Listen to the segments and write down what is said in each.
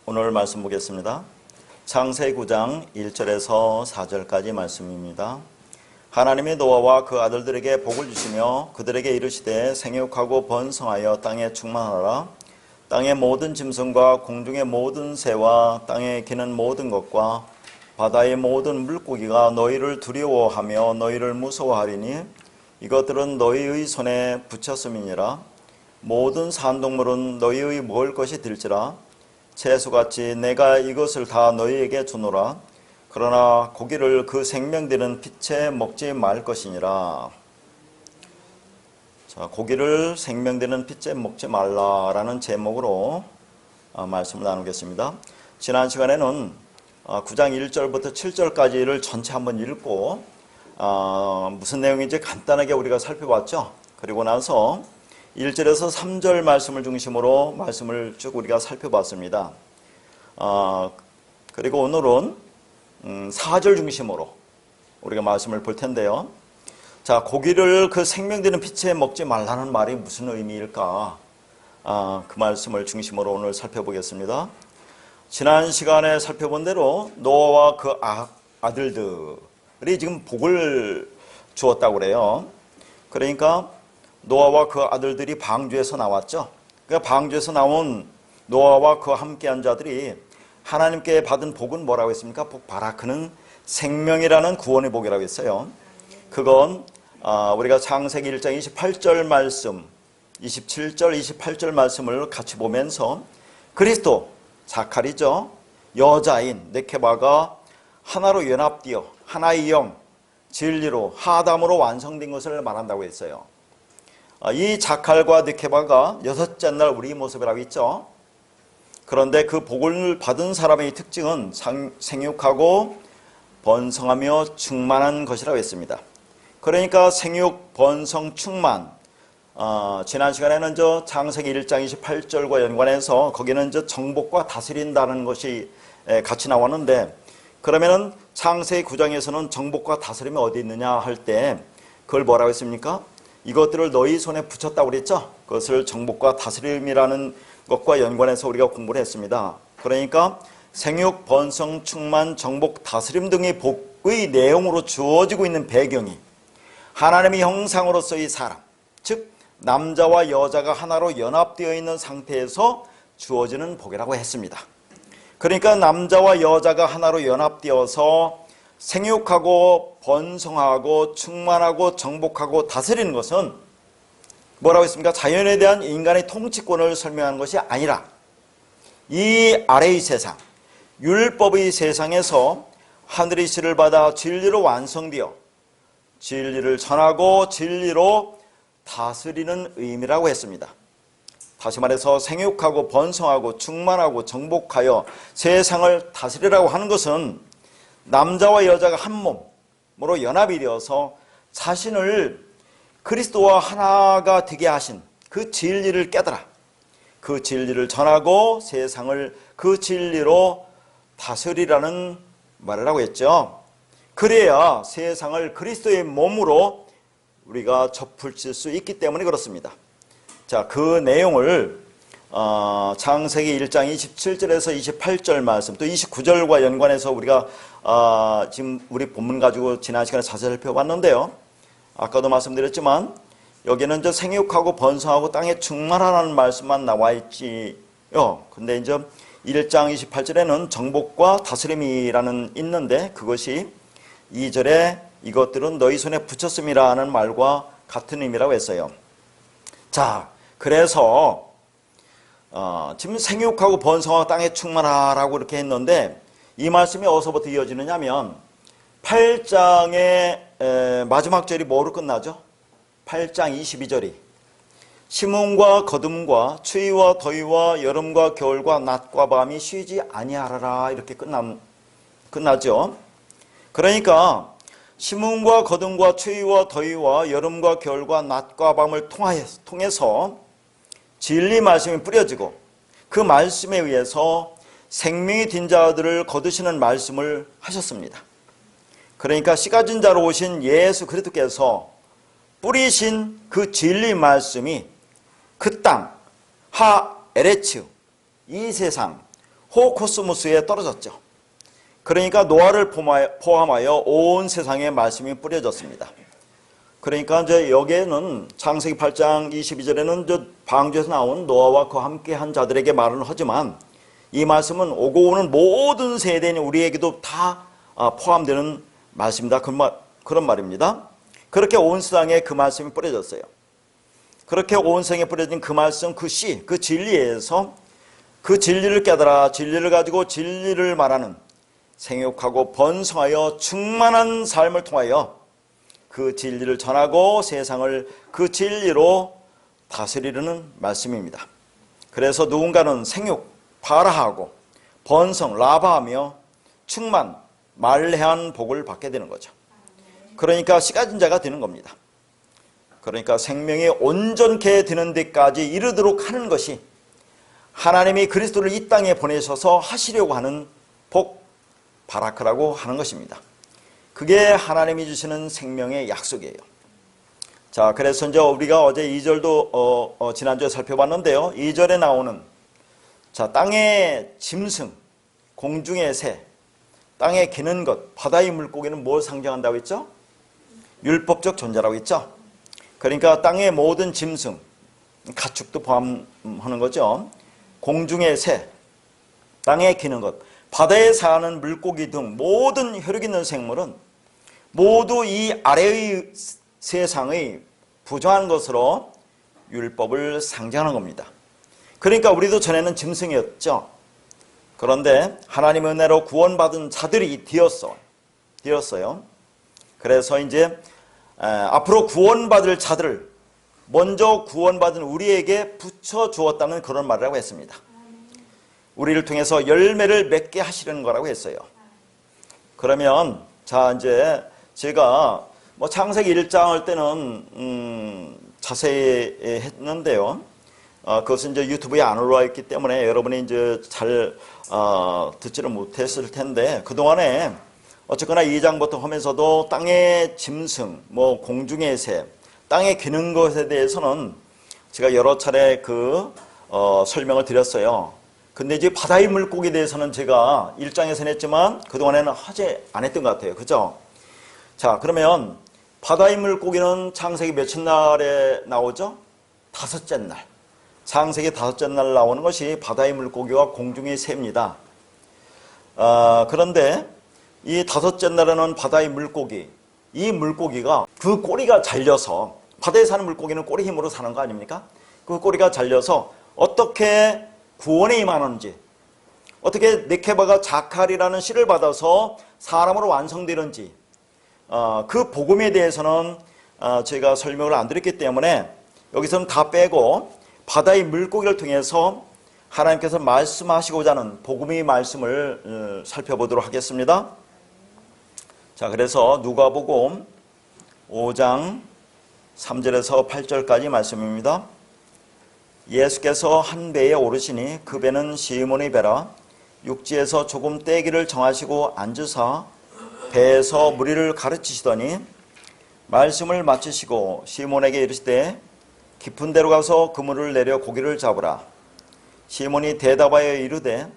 오늘 말씀 보겠습니다. 창세기 9장 1절에서 4절까지 말씀입니다. 하나님이 노아와 그 아들들에게 복을 주시며 그들에게 이르시되 생육하고 번성하여 땅에 충만하라. 땅의 모든 짐승과 공중의 모든 새와 땅에 기는 모든 것과 바다의 모든 물고기가 너희를 두려워하며 너희를 무서워하리니 이것들은 너희의 손에 붙였음이니라. 모든 산동물은 너희의 먹을 것이 될지라. 채소같이 내가 이것을 다 너희에게 주노라. 그러나 고기를 그 생명되는 빛에 먹지 말 것이니라. 자, 고기를 생명되는 빛에 먹지 말라라는 제목으로 말씀을 나누겠습니다. 지난 시간에는 9장 1절부터 7절까지를 전체 한번 읽고 무슨 내용인지 간단하게 우리가 살펴봤죠. 그리고 나서 1절에서 3절 말씀을 중심으로 말씀을 쭉 우리가 살펴봤습니다. 그리고 오늘은 4절 중심으로 우리가 말씀을 볼 텐데요. 자, 고기를 그 생명되는 빛에 먹지 말라는 말이 무슨 의미일까? 그 말씀을 중심으로 오늘 살펴보겠습니다. 지난 시간에 살펴본 대로 노아와 그 아들들이 지금 복을 주었다고 그래요. 그러니까 노아와 그 아들들이 방주에서 나왔죠. 그러니까 방주에서 나온 노아와 그 함께한 자들이 하나님께 받은 복은 뭐라고 했습니까? 복 봐라. 그는 생명이라는 구원의 복이라고 했어요. 그건 우리가 창세기 1장 28절 말씀, 27절, 28절 말씀을 같이 보면서 그리스도, 자칼이죠. 여자인 네케바가 하나로 연합되어 하나의 영, 진리로 하담으로 완성된 것을 말한다고 했어요. 이 자칼과 느케바가 여섯째 날 우리 모습이라고 했죠. 그런데 그 복을 받은 사람의 특징은 생육하고 번성하며 충만한 것이라고 했습니다. 그러니까 생육, 번성, 충만. 지난 시간에는 창세기 1장 28절과 연관해서 거기는 정복과 다스린다는 것이 같이 나왔는데, 그러면은 창세기 9장에서는 정복과 다스림이 어디 있느냐 할 때 그걸 뭐라고 했습니까? 이것들을 너희 손에 붙였다고 그랬죠? 그것을 정복과 다스림이라는 것과 연관해서 우리가 공부를 했습니다. 그러니까 생육, 번성, 충만, 정복, 다스림 등의 복의 내용으로 주어지고 있는 배경이 하나님의 형상으로서의 사람, 즉 남자와 여자가 하나로 연합되어 있는 상태에서 주어지는 복이라고 했습니다. 그러니까 남자와 여자가 하나로 연합되어서 생육하고 번성하고 충만하고 정복하고 다스리는 것은 뭐라고 했습니까? 자연에 대한 인간의 통치권을 설명하는 것이 아니라 이 아래의 세상, 율법의 세상에서 하늘의 씨를 받아 진리로 완성되어 진리를 전하고 진리로 다스리는 의미라고 했습니다. 다시 말해서 생육하고 번성하고 충만하고 정복하여 세상을 다스리라고 하는 것은 남자와 여자가 한 몸으로 연합이 되어서 자신을 그리스도와 하나가 되게 하신 그 진리를 깨달아 그 진리를 전하고 세상을 그 진리로 다스리라는 말을 하고 했죠. 그래야 세상을 그리스도의 몸으로 우리가 접붙일 수 있기 때문에 그렇습니다. 자, 그 내용을 창세기 1장 27절에서 28절 말씀, 또 29절과 연관해서 우리가 지금 우리 본문 가지고 지난 시간에 자세히 살펴봤는데요. 아까도 말씀드렸지만 여기는 생육하고 번성하고 땅에 충만하라는 말씀만 나와 있지요. 근데 이제 1장 28절에는 정복과 다스림이라는 있는데 그것이 2절에 이것들은 너희 손에 붙였음이라는 말과 같은 의미라고 했어요. 자, 그래서 지금 생육하고 번성하고 땅에 충만하라고 이렇게 했는데 이 말씀이 어디서부터 이어지느냐면 8장의 마지막 절이 뭐로 끝나죠? 8장 22절이 심음과 거둠과 추위와 더위와 여름과 겨울과 낮과 밤이 쉬지 아니하라라 이렇게 끝나죠. 그러니까 심음과 거둠과 추위와 더위와 여름과 겨울과 낮과 밤을 통해서 진리 말씀이 뿌려지고 그 말씀에 의해서 생명이 된 자들을 거두시는 말씀을 하셨습니다. 그러니까 씨 가진 자로 오신 예수 그리스도께서 뿌리신 그 진리 말씀이 그 땅, 하 에레츠, 이 세상 호코스모스에 떨어졌죠. 그러니까 노아를 포함하여 온 세상에 말씀이 뿌려졌습니다. 그러니까 이제 여기에는 창세기 8장 22절에는 저 방주에서 나온 노아와 그와 함께한 자들에게 말은 하지만 이 말씀은 오고 오는 모든 세대인 우리에게도 다 포함되는 말씀이다. 그런 말입니다. 그렇게 온 세상에 그 말씀이 뿌려졌어요. 그렇게 온 세상에 뿌려진 그 말씀, 그 씨, 그 진리에서 그 진리를 깨달아 진리를 가지고 진리를 말하는 생육하고 번성하여 충만한 삶을 통하여 그 진리를 전하고 세상을 그 진리로 다스리려는 말씀입니다. 그래서 누군가는 생육, 발화하고 번성, 라바하며 충만, 말해한 복을 받게 되는 거죠. 그러니까 씨 가진 자가 되는 겁니다. 그러니까 생명이 온전케 되는 데까지 이르도록 하는 것이 하나님이 그리스도를 이 땅에 보내셔서 하시려고 하는 복, 바라크라고 하는 것입니다. 그게 하나님이 주시는 생명의 약속이에요. 자, 그래서 이제 우리가 어제 2절도 지난주에 살펴봤는데요. 2절에 나오는 자, 땅의 짐승, 공중의 새, 땅에 기는 것, 바다의 물고기는 뭘 상징한다고 했죠? 율법적 존재라고 했죠. 그러니까 땅의 모든 짐승, 가축도 포함하는 거죠. 공중의 새, 땅에 기는 것, 바다에 사는 물고기 등 모든 혈육 있는 생물은 모두 이 아래의 세상의 부정한 것으로 율법을 상징하는 겁니다. 그러니까 우리도 전에는 짐승이었죠. 그런데 하나님의 은혜로 구원받은 자들이 되었어요. 그래서 이제 앞으로 구원받을 자들을 먼저 구원받은 우리에게 붙여주었다는 그런 말이라고 했습니다. 우리를 통해서 열매를 맺게 하시려는 거라고 했어요. 그러면 자, 이제 제가 뭐 창세기 1장 할 때는 자세히 했는데요. 그것은 이제 유튜브에 안 올라와 있기 때문에 여러분이 이제 잘 듣지를 못했을 텐데, 그동안에 어쨌거나 2장부터 하면서도 땅의 짐승, 뭐 공중의 새, 땅에 기는 것에 대해서는 제가 여러 차례 설명을 드렸어요. 근데 이제 바다의 물고기에 대해서는 제가 1장에서 했지만 그동안에는 하지 안 했던 것 같아요. 그죠? 자, 그러면 바다의 물고기는 창세기 몇째 날에 나오죠? 5째 날. 창세기 5째 날 나오는 것이 바다의 물고기와 공중의 새입니다. 그런데 이 5째 날에는 바다의 물고기, 이 물고기가 그 꼬리가 잘려서, 바다에 사는 물고기는 꼬리 힘으로 사는 거 아닙니까? 그 꼬리가 잘려서 어떻게 구원에 임하는지, 어떻게 네케바가 자칼이라는 씨를 받아서 사람으로 완성되는지, 그 복음에 대해서는 제가 설명을 안 드렸기 때문에 여기서는 다 빼고 바다의 물고기를 통해서 하나님께서 말씀하시고자 하는 복음의 말씀을 살펴보도록 하겠습니다. 자, 그래서 누가복음 5장 3절에서 8절까지 말씀입니다. 예수께서 한 배에 오르시니 그 배는 시몬의 배라. 육지에서 조금 떼기를 정하시고 앉으사 배에서 무리를 가르치시더니 말씀을 마치시고 시몬에게 이르시되 깊은 데로 가서 그물을 내려 고기를 잡으라. 시몬이 대답하여 이르되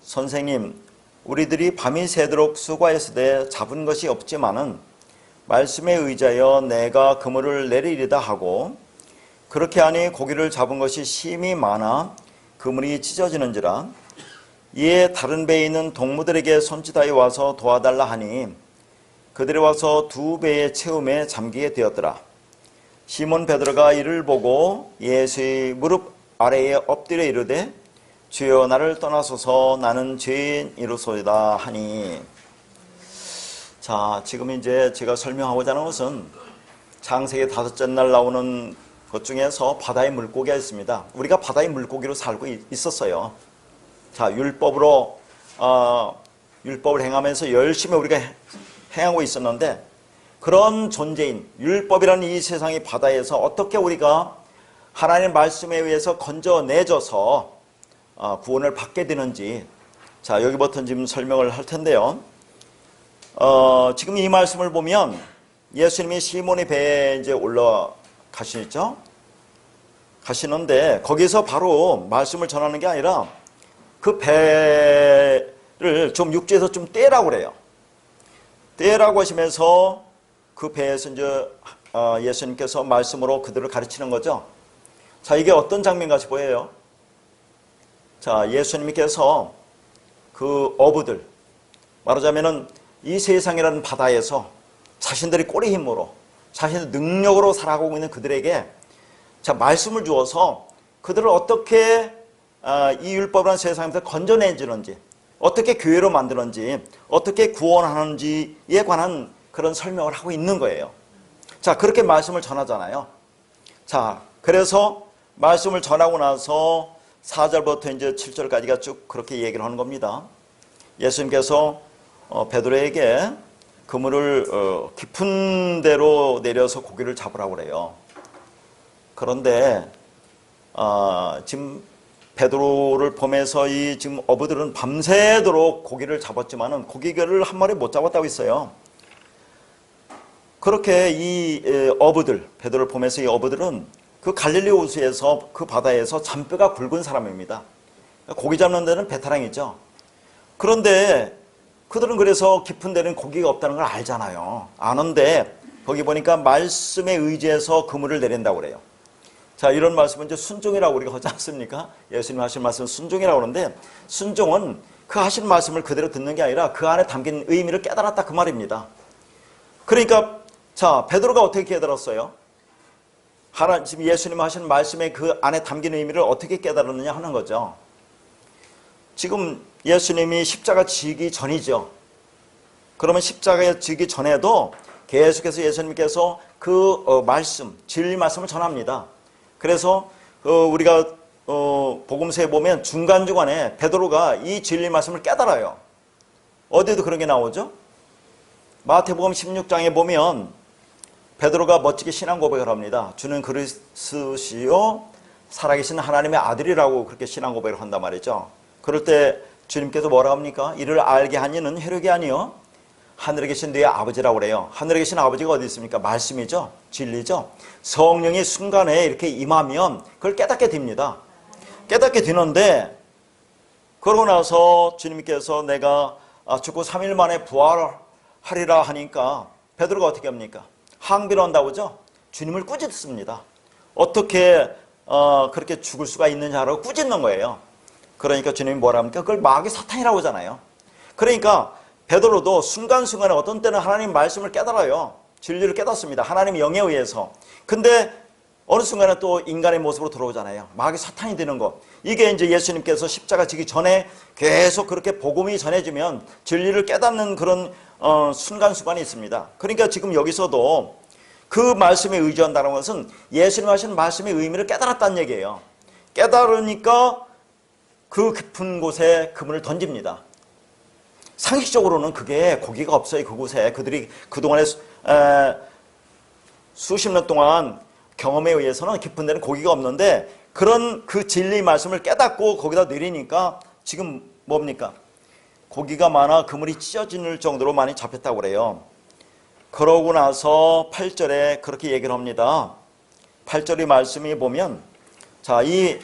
선생님, 우리들이 밤이 새도록 수고하였으되 잡은 것이 없지만은 말씀에 의지하여 내가 그물을 내리리다 하고, 그렇게 하니 고기를 잡은 것이 심히 많아 그물이 찢어지는지라. 이에 다른 배에 있는 동무들에게 손짓하여 와서 도와달라 하니 그들이 와서 2배의 채움에 잠기게 되었더라. 시몬 베드로가 이를 보고 예수의 무릎 아래에 엎드려 이르되 주여, 나를 떠나소서, 나는 죄인이로소이다 하니. 자, 지금 이제 제가 설명하고자 하는 것은 창세기 5째 날 나오는 것 중에서 바다의 물고기가 있습니다. 우리가 바다의 물고기로 살고 있었어요. 자, 율법을 행하면서 열심히 우리가 행하고 있었는데, 그런 존재인 율법이라는 이 세상의 바다에서 어떻게 우리가 하나님의 말씀에 의해서 건져내줘서 구원을 받게 되는지, 자, 여기부터 지금 설명을 할 텐데요. 지금 이 말씀을 보면 예수님이 시몬의 배에 이제 올라가시죠? 가시는데 거기서 바로 말씀을 전하는 게 아니라 그 배를 좀 육지에서 좀 떼라고 그래요. 떼라고 하시면서 그 배에서 이제 예수님께서 말씀으로 그들을 가르치는 거죠. 자, 이게 어떤 장면같이 보여요? 자, 예수님께서 그 어부들, 말하자면은 이 세상이라는 바다에서 자신들이 꼬리 힘으로, 자신의 능력으로 살아가고 있는 그들에게 자, 말씀을 주어서 그들을 어떻게 이 율법이라는 세상에서 건져내주는지, 어떻게 교회로 만드는지, 어떻게 구원하는지에 관한 그런 설명을 하고 있는 거예요. 자, 그렇게 말씀을 전하잖아요. 자, 그래서 말씀을 전하고 나서 4절부터 이제 7절까지가 쭉 그렇게 얘기를 하는 겁니다. 예수님께서 베드로에게 그물을 깊은 데로 내려서 고기를 잡으라고 그래요. 그런데 지금 베드로를 보면서 이 지금 어부들은 밤새도록 고기를 잡았지만은 고기를 한 마리 못 잡았다고 했어요. 그렇게 이 어부들, 베드로를 보면서 이 어부들은 그 갈릴리 호수에서 그 바다에서 잔뼈가 굵은 사람입니다. 고기 잡는 데는 베테랑이죠. 그런데 그들은 그래서 깊은 데는 고기가 없다는 걸 알잖아요. 아는데 거기 보니까 말씀에 의지해서 그물을 내린다고 그래요. 자, 이런 말씀은 이제 순종이라고 우리가 하지 않습니까? 예수님 하신 말씀은 순종이라고 하는데, 순종은 그 하신 말씀을 그대로 듣는 게 아니라 그 안에 담긴 의미를 깨달았다 그 말입니다. 그러니까 자, 베드로가 어떻게 깨달았어요? 지금 예수님 하신 말씀의 그 안에 담긴 의미를 어떻게 깨달았느냐 하는 거죠. 지금 예수님이 십자가 지기 전이죠. 그러면 십자가 지기 전에도 계속해서 예수님께서 그 말씀, 진리 말씀을 전합니다. 그래서 우리가 복음서에 보면 중간중간에 베드로가 이 진리 말씀을 깨달아요. 어디에도 그런 게 나오죠? 마태복음 16장에 보면 베드로가 멋지게 신앙 고백을 합니다. 주는 그리스도시요 살아계신 하나님의 아들이라고 그렇게 신앙 고백을 한단 말이죠. 그럴 때 주님께서 뭐라 합니까? 이를 알게 한 이는 혈육이 아니요 하늘에 계신 네 아버지라고 그래요. 하늘에 계신 아버지가 어디 있습니까? 말씀이죠. 진리죠. 성령이 순간에 이렇게 임하면 그걸 깨닫게 됩니다. 깨닫게 되는데 그러고 나서 주님께서 내가 죽고 3일 만에 부활하리라 하니까 베드로가 어떻게 합니까? 항변을 한다고 하죠. 주님을 꾸짖습니다. 어떻게 그렇게 죽을 수가 있느냐라고 꾸짖는 거예요. 그러니까 주님이 뭐라 합니까? 그걸 마귀 사탄이라고 하잖아요. 그러니까 베드로도 순간순간에 어떤 때는 하나님 말씀을 깨달아요. 진리를 깨닫습니다. 하나님 영에 의해서. 근데 어느 순간에 또 인간의 모습으로 들어오잖아요. 마귀 사탄이 되는 거. 이게 이제 예수님께서 십자가 지기 전에 계속 그렇게 복음이 전해지면 진리를 깨닫는 그런 순간순간이 있습니다. 그러니까 지금 여기서도 그 말씀에 의지한다는 것은 예수님 하신 말씀의 의미를 깨달았다는 얘기예요. 깨달으니까 그 깊은 곳에 그물을 던집니다. 상식적으로는 그게 고기가 없어요. 그곳에 그들이 그동안에 수십 년 동안 경험에 의해서는 깊은 데는 고기가 없는데 그런 그 진리 말씀을 깨닫고 거기다 내리니까 지금 뭡니까? 고기가 많아 그물이 찢어질 정도로 많이 잡혔다고 그래요. 그러고 나서 8절에 그렇게 얘기를 합니다. 8절의 말씀이 보면 자, 이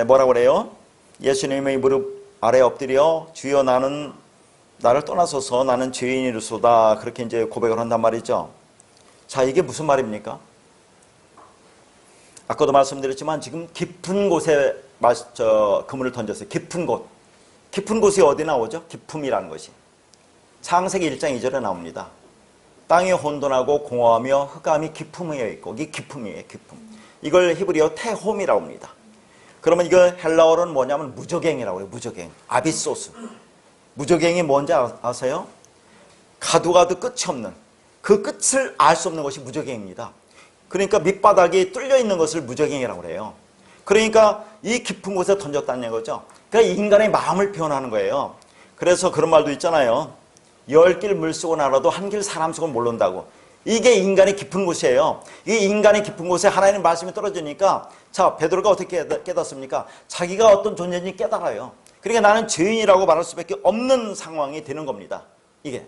뭐라고 그래요? 예수님의 무릎 아래 엎드려 주여 나를 떠나서서 나는 죄인이로소다 그렇게 이제 고백을 한단 말이죠. 자, 이게 무슨 말입니까? 아까도 말씀드렸지만 지금 깊은 곳에 그물을 던졌어요. 깊은 곳. 깊은 곳이 어디 나오죠? 깊음이라는 것이. 창세기 1장 2절에 나옵니다. 땅이 혼돈하고 공허하며 흑암이 깊음에 있고 이게 깊음이에요. 깊음. 이걸 히브리어 테홈이라고 합니다. 그러면 이거 헬라어로는 뭐냐면 무저갱이라고 해요. 무저갱. 아비소스. 무저갱이 뭔지 아세요? 가도 끝이 없는 그 끝을 알 수 없는 것이 무저갱입니다. 그러니까 밑바닥이 뚫려 있는 것을 무저갱이라고 그래요. 그러니까 이 깊은 곳에 던졌다는 거죠. 그러니까 인간의 마음을 표현하는 거예요. 그래서 그런 말도 있잖아요. 10길 물속은 알아도 한 길 사람 속은 모른다고. 이게 인간의 깊은 곳이에요. 이 인간의 깊은 곳에 하나님의 말씀이 떨어지니까 자, 베드로가 어떻게 깨닫습니까? 자기가 어떤 존재인지 깨달아요. 그러니까 나는 죄인이라고 말할 수밖에 없는 상황이 되는 겁니다. 이게.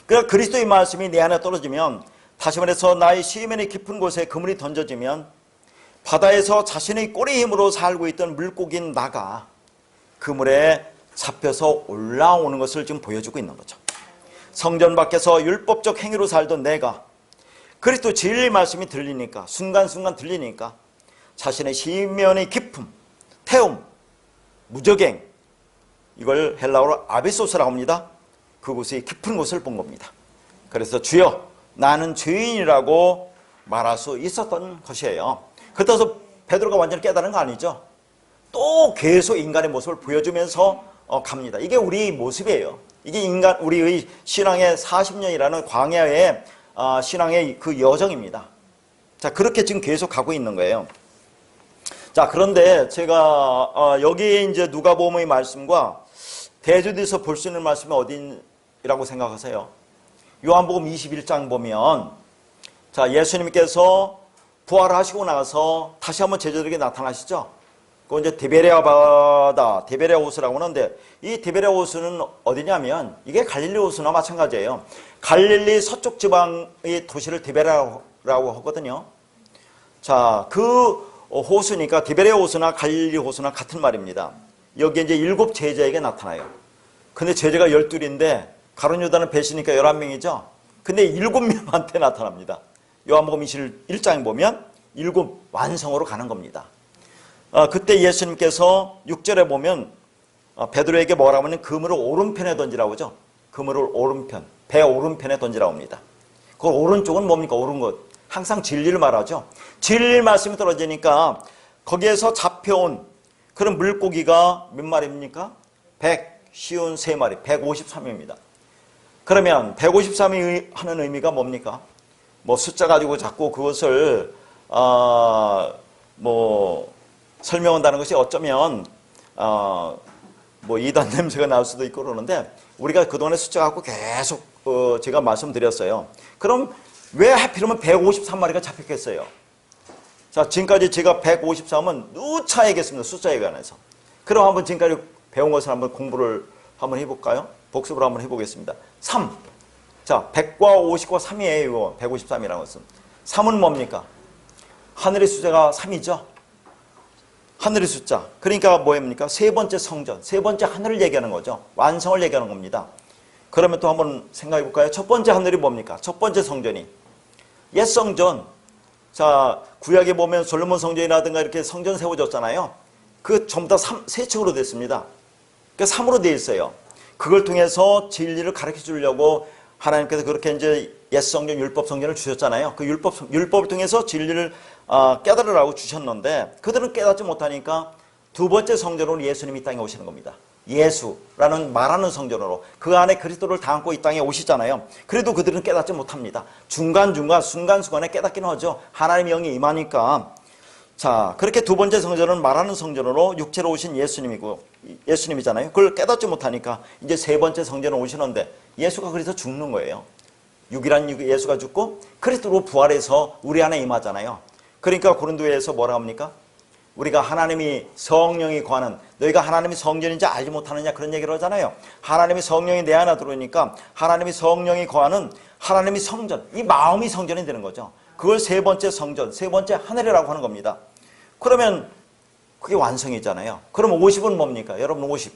그러니까 그리스도의 말씀이 내 안에 떨어지면 다시 말해서 나의 시면의 깊은 곳에 그물이 던져지면 바다에서 자신의 꼬리 힘으로 살고 있던 물고기인 나가 그물에 잡혀서 올라오는 것을 지금 보여주고 있는 거죠. 성전 밖에서 율법적 행위로 살던 내가 그리스도 진리 말씀이 들리니까, 순간순간 들리니까 자신의 심연의 기품, 태움, 무적행, 이걸 헬라어로 아비소스라고 합니다. 그곳이 깊은 곳을 본 겁니다. 그래서 주여 나는 죄인이라고 말할 수 있었던 것이에요. 그렇다고 베드로가 완전히 깨달은 거 아니죠. 또 계속 인간의 모습을 보여주면서 갑니다. 이게 우리 모습이에요. 이게 우리의 신앙의 40년이라는 광야의 신앙의 그 여정입니다. 자, 그렇게 지금 계속 가고 있는 거예요. 자, 그런데 제가 여기에 이제 누가복음의 말씀과 대조돼서 볼 수 있는 말씀이 어디라고 생각하세요? 요한복음 21장 보면, 자, 예수님께서 부활하시고 나서 다시 한번 제자들에게 나타나시죠. 그 이제 디베레아 바다, 디베레아 호수라고 하는데, 이 디베레아 호수는 어디냐면 이게 갈릴리 호수나 마찬가지예요. 갈릴리 서쪽 지방의 도시를 디베레아라고 하거든요. 자, 그 호수니까 디베레아 호수나 갈릴리 호수나 같은 말입니다. 여기 이제 7 제자에게 나타나요. 근데 제자가 12인데 가룟 유다는 배시니까 11명이죠. 근데 7명한테 나타납니다. 요한복음 21장에 보면 7 완성으로 가는 겁니다. 그때 예수님께서 6절에 보면 베드로에게 뭐라고 하면 그물을 오른편에 던지라고 하죠. 그물을 오른편, 배 오른편에 던지라고 합니다. 그 오른쪽은 뭡니까? 옳은 것. 항상 진리를 말하죠. 진리 말씀이 떨어지니까 거기에서 잡혀온 그런 물고기가 몇 마리입니까? 153마리, 153입니다. 그러면 153이 하는 의미가 뭡니까? 뭐 숫자 가지고 자꾸 그것을 설명한다는 것이 어쩌면 이단 냄새가 날 수도 있고 그러는데, 우리가 그동안에 숫자 갖고 계속 제가 말씀드렸어요. 그럼 왜 하필이면 153마리가 잡혔겠어요? 자, 지금까지 제가 153은 누차 얘기했습니다. 숫자에 관해서. 그럼 한번 지금까지 배운 것을 한번 공부를 한번 해볼까요? 복습을 한번 해보겠습니다. 3. 자, 100과 50과 3이에요. 153이라는 것은. 3은 뭡니까? 하늘의 숫자가 3이죠. 하늘의 숫자. 그러니까 뭐입니까? 세 번째 성전, 세 번째 하늘을 얘기하는 거죠. 완성을 얘기하는 겁니다. 그러면 또 한번 생각해 볼까요? 첫 번째 하늘이 뭡니까? 첫 번째 성전이 옛 성전. 자, 구약에 보면 솔로몬 성전이라든가 이렇게 성전 세워졌잖아요. 그 전부 다 세 층으로 됐습니다. 그러니까 3으로 되어 있어요. 그걸 통해서 진리를 가르쳐 주려고 하나님께서 그렇게 이제 옛 성전, 율법 성전을 주셨잖아요. 그 율법을 통해서 진리를 깨달으라고 주셨는데, 그들은 깨닫지 못하니까 두 번째 성전으로 예수님이 이 땅에 오시는 겁니다. 예수라는 말하는 성전으로 그 안에 그리스도를 담고 이 땅에 오시잖아요. 그래도 그들은 깨닫지 못합니다. 중간중간 순간순간에 깨닫긴 하죠. 하나님의 영이 임하니까. 자, 그렇게 두 번째 성전은 말하는 성전으로 육체로 오신 예수님이잖아요. 그걸 깨닫지 못하니까 이제 세 번째 성전으로 오시는데, 예수가 그래서 죽는 거예요. 육이란 예수가 죽고 그리스도로 부활해서 우리 안에 임하잖아요. 그러니까 고린도에서 뭐라 합니까? 우리가 하나님이 성령이 거하는, 너희가 하나님이 성전인지 알지 못하느냐, 그런 얘기를 하잖아요. 하나님이 성령이 내 안에 들어오니까 하나님이 성령이 거하는 하나님이 성전, 이 마음이 성전이 되는 거죠. 그걸 세 번째 성전, 세 번째 하늘이라고 하는 겁니다. 그러면 그게 완성이잖아요. 그럼 50은 뭡니까? 여러분 50.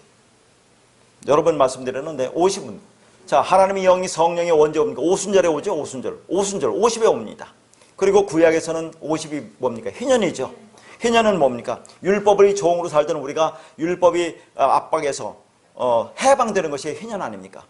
여러 번 말씀드렸는데 50은, 자, 하나님의 영이 성령이 언제 옵니까? 오순절에 오죠. 오순절 50에 옵니다. 그리고 구약에서는 50이 뭡니까? 희년이죠. 희년은 뭡니까? 율법의 종으로 살던 우리가 율법이 압박에서 해방되는 것이 희년 아닙니까?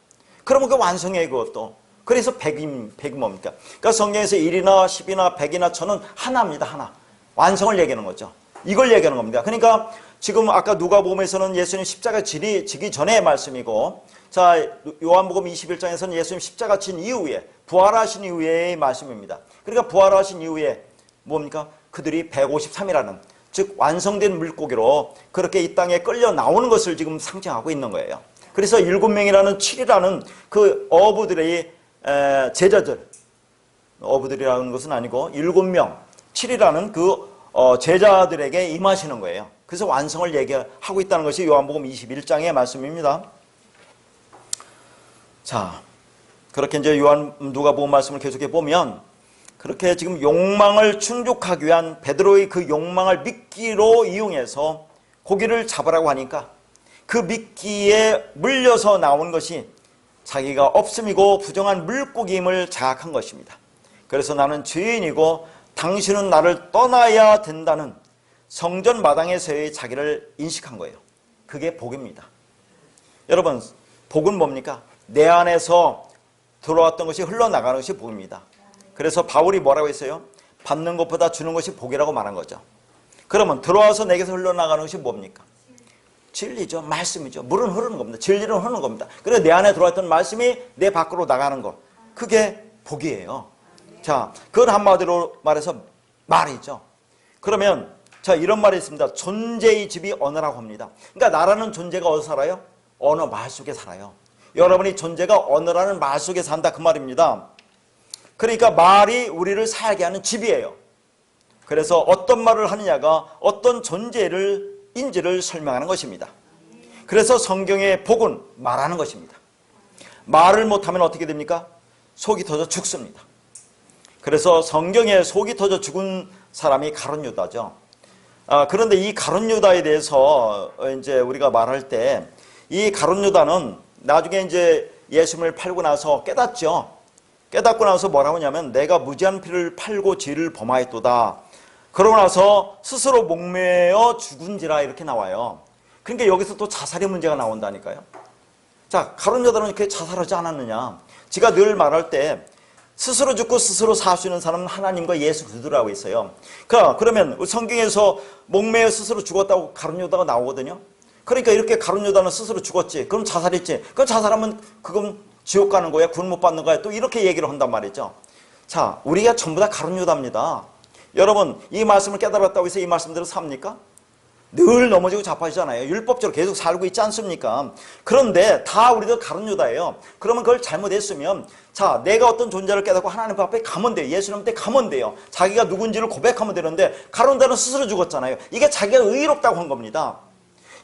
그러면 그 완성이에요, 그것도. 그래서 100이 뭡니까? 그러니까 성경에서 1이나 10이나 100이나 1000은 하나입니다, 하나. 완성을 얘기하는 거죠. 이걸 얘기하는 겁니다. 그러니까 지금 아까 누가복음에서는 예수님 십자가 지기 전의 말씀이고, 자, 요한복음 21장에서는 예수님 십자가 진 이후에, 부활하신 이후의 말씀입니다. 그러니까 부활하신 이후에 뭡니까? 그들이 153이라는, 즉 완성된 물고기로 그렇게 이 땅에 끌려 나오는 것을 지금 상징하고 있는 거예요. 그래서 7명이라는 7이라는 그 어부들의 제자들, 어부들이라는 것은 아니고 7명, 7이라는 그 제자들에게 임하시는 거예요. 그래서 완성을 얘기하고 있다는 것이 요한복음 21장의 말씀입니다. 자, 그렇게 이제 누가복음 말씀을 계속해 보면, 그렇게 지금 욕망을 충족하기 위한 베드로의 그 욕망을 미끼로 이용해서 고기를 잡으라고 하니까 그 미끼에 물려서 나온 것이 자기가 없음이고 부정한 물고기임을 자각한 것입니다. 그래서 나는 죄인이고 당신은 나를 떠나야 된다는 성전 마당에서의 자기를 인식한 거예요. 그게 복입니다. 여러분, 복은 뭡니까? 내 안에서 들어왔던 것이 흘러나가는 것이 복입니다. 그래서 바울이 뭐라고 했어요? 받는 것보다 주는 것이 복이라고 말한 거죠. 그러면 들어와서 내게서 흘러나가는 것이 뭡니까? 진리죠. 말씀이죠. 물은 흐르는 겁니다. 진리는 흐르는 겁니다. 그래서 내 안에 들어왔던 말씀이 내 밖으로 나가는 것. 그게 복이에요. 자, 그건 한마디로 말해서 말이죠. 그러면 자, 이런 말이 있습니다. 존재의 집이 언어라고 합니다. 그러니까 나라는 존재가 어디서 살아요? 언어, 말 속에 살아요. 여러분이 존재가 언어라는 말 속에 산다 그 말입니다. 그러니까 말이 우리를 살게 하는 집이에요. 그래서 어떤 말을 하느냐가 어떤 존재인지를 설명하는 것입니다. 그래서 성경의 복은 말하는 것입니다. 말을 못하면 어떻게 됩니까? 속이 터져 죽습니다. 그래서 성경에 속이 터져 죽은 사람이 가룟 유다죠. 그런데 이 가룟 유다에 대해서 이제 우리가 말할 때 이 가룟 유다는 나중에 이제 예수님을 팔고 나서 깨닫죠. 깨닫고 나서 뭐라고 하냐면 내가 무지한 피를 팔고 죄를 범하였도다. 그러고 나서 스스로 목매어 죽은지라 이렇게 나와요. 그러니까 여기서 또 자살의 문제가 나온다니까요. 자, 가룟 유다는 이렇게 자살하지 않았느냐. 제가 늘 말할 때 스스로 죽고 스스로 살 수 있는 사람은 하나님과 예수 그리스도라고 있어요. 그러면 성경에서 목매어 스스로 죽었다고 가룟 유다가 나오거든요. 그러니까 이렇게 가룟 유다는 스스로 죽었지. 그럼 자살했지. 그럼 자살하면 그건 지옥 가는 거야? 구원 못 받는 거야? 또 이렇게 얘기를 한단 말이죠. 자, 우리가 전부 다 가룟 유다입니다. 여러분, 이 말씀을 깨달았다고 해서 이 말씀대로 삽니까? 늘 넘어지고 자빠지잖아요. 율법적으로 계속 살고 있지 않습니까? 그런데 다 우리도 가룟 유다예요. 그러면 그걸 잘못했으면 자, 내가 어떤 존재를 깨닫고 하나님 앞에 가면 돼요. 예수님 앞에 가면 돼요. 자기가 누군지를 고백하면 되는데 가룟 유다는 스스로 죽었잖아요. 이게 자기가 의롭다고 한 겁니다.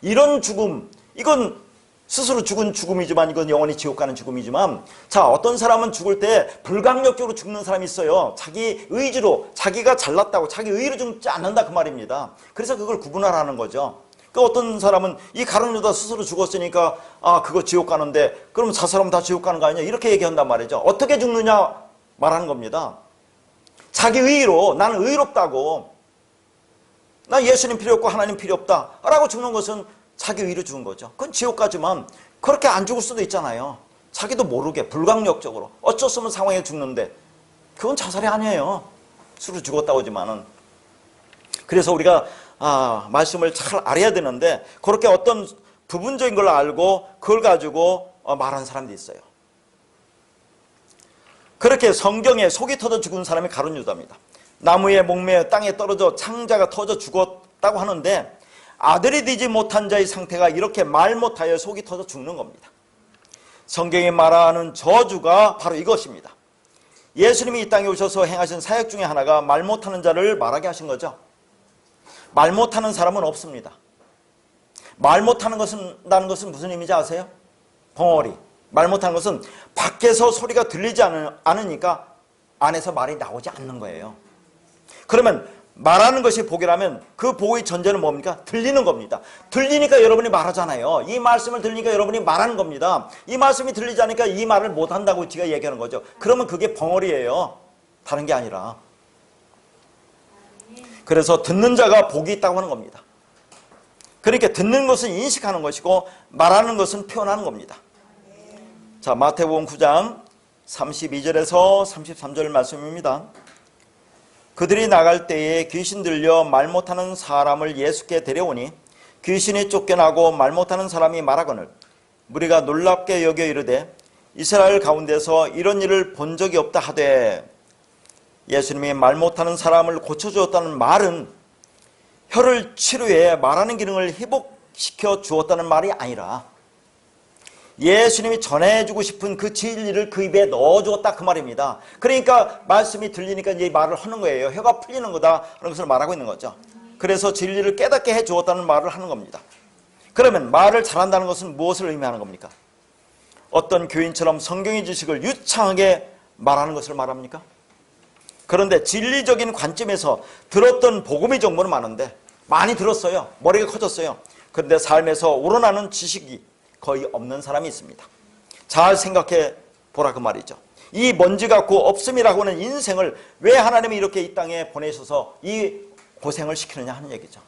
이런 죽음, 이건 스스로 죽은 죽음이지만 이건 영원히 지옥 가는 죽음이지만 자, 어떤 사람은 죽을 때 불강력적으로 죽는 사람이 있어요. 자기 의지로, 자기가 잘났다고 자기 의로 죽지 않는다 그 말입니다. 그래서 그걸 구분하라는 거죠. 그 어떤 사람은 이 가룟 유다 스스로 죽었으니까 그거 지옥 가는데 그럼 자살하면 다 지옥 가는 거 아니냐 이렇게 얘기한단 말이죠. 어떻게 죽느냐 말하는 겁니다. 자기 의로 나는 의롭다고 나 예수님 필요 없고 하나님 필요 없다 라고 죽는 것은 자기 의로 죽은 거죠. 그건 지옥 가지만 그렇게 안 죽을 수도 있잖아요. 자기도 모르게 불강력적으로 어쩔 수 없는 상황에 죽는데 그건 자살이 아니에요. 스스로 죽었다고 하지만은. 그래서 우리가 말씀을 잘 알아야 되는데 그렇게 어떤 부분적인 걸 알고 그걸 가지고 말하는 사람도 있어요. 그렇게 성경에 속이 터져 죽은 사람이 가룟 유다입니다. 나무에 목매어 땅에 떨어져 창자가 터져 죽었다고 하는데 아들이 되지 못한 자의 상태가 이렇게 말 못하여 속이 터져 죽는 겁니다. 성경이 말하는 저주가 바로 이것입니다. 예수님이 이 땅에 오셔서 행하신 사역 중에 하나가 말 못하는 자를 말하게 하신 거죠. 말 못하는 사람은 없습니다. 말 못하는 것은 무슨 의미인지 아세요? 벙어리. 말 못하는 것은 밖에서 소리가 들리지 않으니까 안에서 말이 나오지 않는 거예요. 그러면 말하는 것이 복이라면 그 복의 전제는 뭡니까? 들리는 겁니다. 들리니까 여러분이 말하잖아요. 이 말씀을 들리니까 여러분이 말하는 겁니다. 이 말씀이 들리지 않으니까 이 말을 못한다고 제가 얘기하는 거죠. 그러면 그게 벙어리예요. 다른 게 아니라. 그래서 듣는 자가 복이 있다고 하는 겁니다. 그러니까 듣는 것은 인식하는 것이고 말하는 것은 표현하는 겁니다. 자, 마태복음 9장 32절에서 33절 말씀입니다. 그들이 나갈 때에 귀신 들려 말 못하는 사람을 예수께 데려오니 귀신이 쫓겨나고 말 못하는 사람이 말하거늘 무리가 놀랍게 여겨 이르되 이스라엘 가운데서 이런 일을 본 적이 없다 하되 예수님이 말 못하는 사람을 고쳐주었다는 말은 혀를 치료해 말하는 기능을 회복시켜 주었다는 말이 아니라 예수님이 전해주고 싶은 그 진리를 그 입에 넣어주었다 그 말입니다. 그러니까 말씀이 들리니까 이제 말을 하는 거예요. 혀가 풀리는 거다 그런 것을 말하고 있는 거죠. 그래서 진리를 깨닫게 해주었다는 말을 하는 겁니다. 그러면 말을 잘한다는 것은 무엇을 의미하는 겁니까? 어떤 교인처럼 성경의 지식을 유창하게 말하는 것을 말합니까? 그런데 진리적인 관점에서 들었던 복음의 정보는 많은데 많이 들었어요. 머리가 커졌어요. 그런데 삶에서 우러나는 지식이 거의 없는 사람이 있습니다. 잘 생각해 보라 그 말이죠. 이 먼지 같고 없음이라고 하는 인생을 왜 하나님이 이렇게 이 땅에 보내셔서 이 고생을 시키느냐 하는 얘기죠.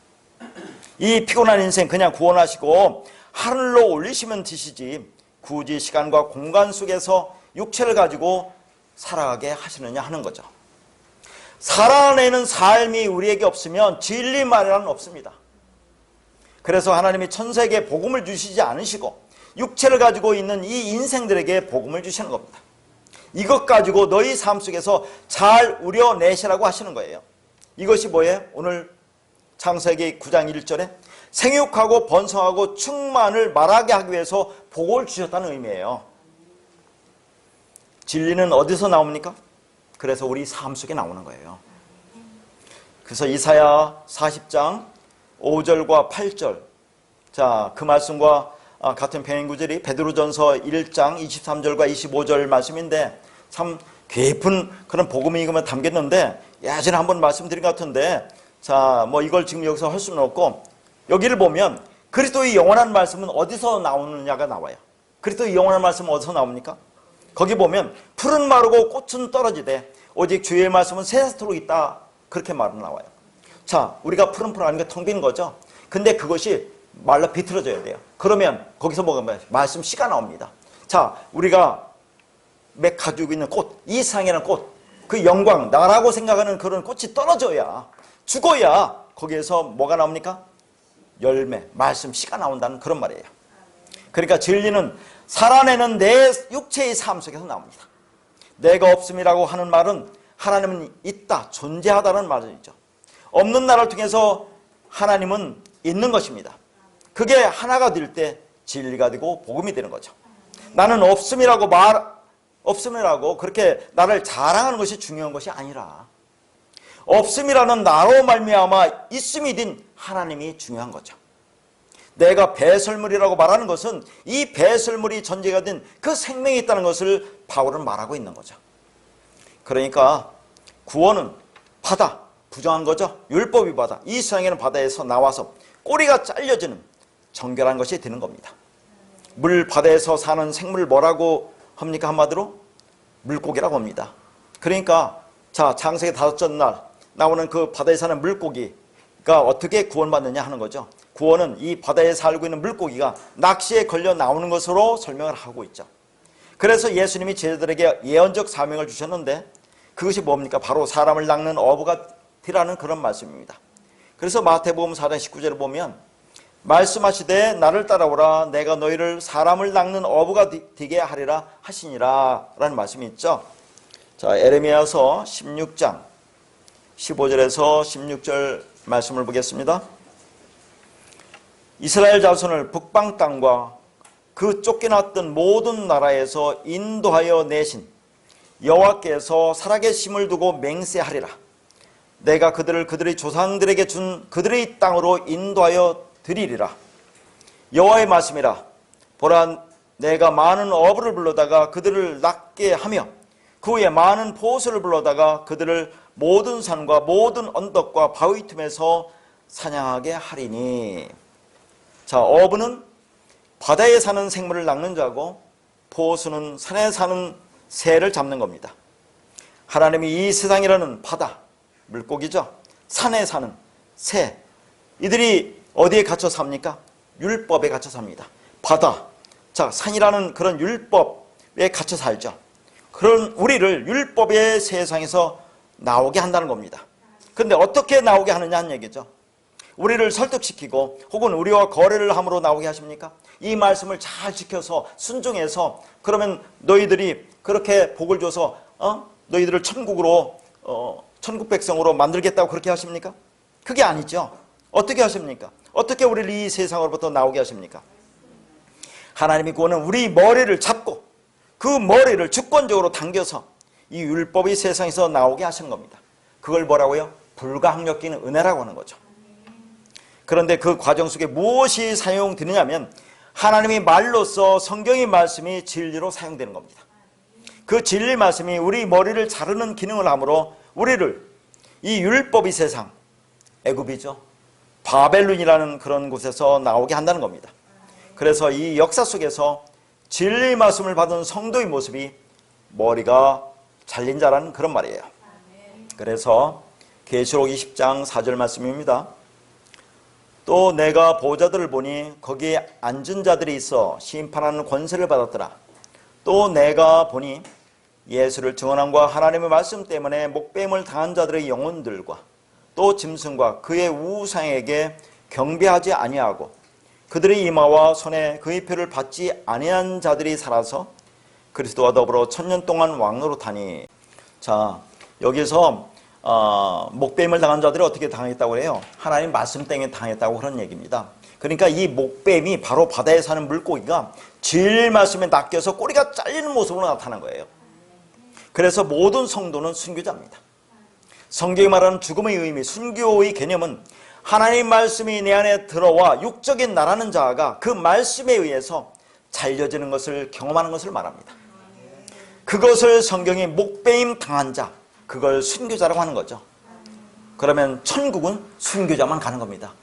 이 피곤한 인생 그냥 구원하시고 하늘로 올리시면 되시지 굳이 시간과 공간 속에서 육체를 가지고 살아가게 하시느냐 하는 거죠. 살아내는 삶이 우리에게 없으면 진리 말이란 없습니다. 그래서 하나님이 천사에게 복음을 주시지 않으시고 육체를 가지고 있는 이 인생들에게 복음을 주시는 겁니다. 이것 가지고 너희 삶 속에서 잘 우려내시라고 하시는 거예요. 이것이 뭐예요? 오늘 창세기 9장 1절에 생육하고 번성하고 충만을 말하게 하기 위해서 복을 주셨다는 의미예요. 진리는 어디서 나옵니까? 그래서 우리 삶 속에 나오는 거예요. 그래서 이사야 40장 5절과 8절, 자, 그 말씀과 같은 평행구절이 베드로전서 1장 23절과 25절 말씀인데 참 깊은 그런 복음이 이거만 담겼는데 예전에 한번 말씀드린 것 같은데, 자, 뭐 이걸 지금 여기서 할 수는 없고, 여기를 보면 그리스도의 영원한 말씀은 어디서 나오느냐가 나와요. 그리스도의 영원한 말씀은 어디서 나옵니까? 거기 보면 풀은 마르고 꽃은 떨어지되 오직 주의 말씀은 새싹토록 있다, 그렇게 말은 나와요. 자, 우리가 푸른푸른 하는 게 텅 빈 거죠. 근데 그것이 말라 비틀어져야 돼요. 그러면 거기서 뭐가 말씀 씨가 나옵니다. 자, 우리가 맥 가지고 있는 꽃, 이 세상이라는 꽃, 그 영광, 나라고 생각하는 그런 꽃이 떨어져야, 죽어야 거기에서 뭐가 나옵니까? 열매, 말씀 씨가 나온다는 그런 말이에요. 그러니까 진리는 살아내는 내 육체의 삶 속에서 나옵니다. 내가 없음이라고 하는 말은 하나님은 있다, 존재하다는 말이죠. 없는 나를 통해서 하나님은 있는 것입니다. 그게 하나가 될 때 진리가 되고 복음이 되는 거죠. 나는 없음이라고 그렇게 나를 자랑하는 것이 중요한 것이 아니라 없음이라는 나로 말미암아 있음이 된 하나님이 중요한 거죠. 내가 배설물이라고 말하는 것은 이 배설물이 전제가 된 그 생명이 있다는 것을 바울은 말하고 있는 거죠. 그러니까 구원은 바다, 부정한 거죠. 율법이 바다, 이 세상에는 바다에서 나와서 꼬리가 잘려지는 정결한 것이 되는 겁니다. 물 바다에서 사는 생물 뭐라고 합니까? 한마디로 물고기라고 합니다. 그러니까 자, 창세기 5째 날 나오는 그 바다에 사는 물고기가 어떻게 구원받느냐 하는 거죠. 구원은 이 바다에 살고 있는 물고기가 낚시에 걸려 나오는 것으로 설명을 하고 있죠. 그래서 예수님이 제자들에게 예언적 사명을 주셨는데 그것이 뭡니까? 바로 사람을 낚는 어부가 되라는 그런 말씀입니다. 그래서 마태복음 4장 19절을 보면 말씀하시되 나를 따라오라 내가 너희를 사람을 낚는 어부가 되게 하리라 하시니라 라는 말씀이 있죠. 자, 에레미야서 16장 15절에서 16절 말씀을 보겠습니다. 이스라엘 자손을 북방 땅과 그 쫓겨났던 모든 나라에서 인도하여 내신 여호와께서 살아계심을 두고 맹세하리라. 내가 그들을 그들의 조상들에게 준 그들의 땅으로 인도하여 드리리라. 여호와의 말씀이라. 보라, 내가 많은 어부를 불러다가 그들을 낚게 하며 그 후에 많은 보수를 불러다가 그들을 모든 산과 모든 언덕과 바위 틈에서 사냥하게 하리니. 자, 어부는 바다에 사는 생물을 낚는 자고 포수는 산에 사는 새를 잡는 겁니다. 하나님이 이 세상이라는 바다, 물고기죠. 산에 사는 새, 이들이 어디에 갇혀 삽니까? 율법에 갇혀 삽니다. 바다, 자, 산이라는 그런 율법에 갇혀 살죠. 그런 우리를 율법의 세상에서 나오게 한다는 겁니다. 그런데 어떻게 나오게 하느냐 하는 얘기죠. 우리를 설득시키고 혹은 우리와 거래를 함으로 나오게 하십니까? 이 말씀을 잘 지켜서 순종해서 그러면 너희들이 그렇게 복을 줘서 너희들을 천국으로 천국 백성으로 만들겠다고 그렇게 하십니까? 그게 아니죠. 어떻게 하십니까? 어떻게 우리를 이 세상으로부터 나오게 하십니까? 하나님이 구원은 우리 머리를 잡고 그 머리를 주권적으로 당겨서 이 율법의 세상에서 나오게 하시는 겁니다. 그걸 뭐라고요? 불가항력적인 은혜라고 하는 거죠. 그런데 그 과정 속에 무엇이 사용되느냐면 하나님의 말로써 성경의 말씀이 진리로 사용되는 겁니다. 그 진리 말씀이 우리 머리를 자르는 기능을 하므로 우리를 이 율법의 세상, 애굽이죠. 바벨론이라는 그런 곳에서 나오게 한다는 겁니다. 그래서 이 역사 속에서 진리의 말씀을 받은 성도의 모습이 머리가 잘린 자라는 그런 말이에요. 그래서 계시록 20장 4절 말씀입니다. 또 내가 보좌들을 보니 거기에 앉은 자들이 있어 심판하는 권세를 받았더라. 또 내가 보니 예수를 증언함과 하나님의 말씀 때문에 목배임을 당한 자들의 영혼들과 또 짐승과 그의 우상에게 경배하지 아니하고 그들의 이마와 손에 그의 표를 받지 아니한 자들이 살아서 그리스도와 더불어 1000년 동안 왕노릇하니. 자, 여기서 목배임을 당한 자들이 어떻게 당했다고 해요? 하나님 말씀 때문에 당했다고 그런 얘기입니다. 그러니까 이 목배임이 바로 바다에 사는 물고기가 진리 말씀에 낚여서 꼬리가 잘리는 모습으로 나타난 거예요. 그래서 모든 성도는 순교자입니다. 성경이 말하는 죽음의 의미, 순교의 개념은 하나님 말씀이 내 안에 들어와 육적인 나라는 자가 그 말씀에 의해서 잘려지는 것을 경험하는 것을 말합니다. 그것을 성경이 목배임 당한 자, 그걸 순교자라고 하는 거죠. 그러면 천국은 순교자만 가는 겁니다.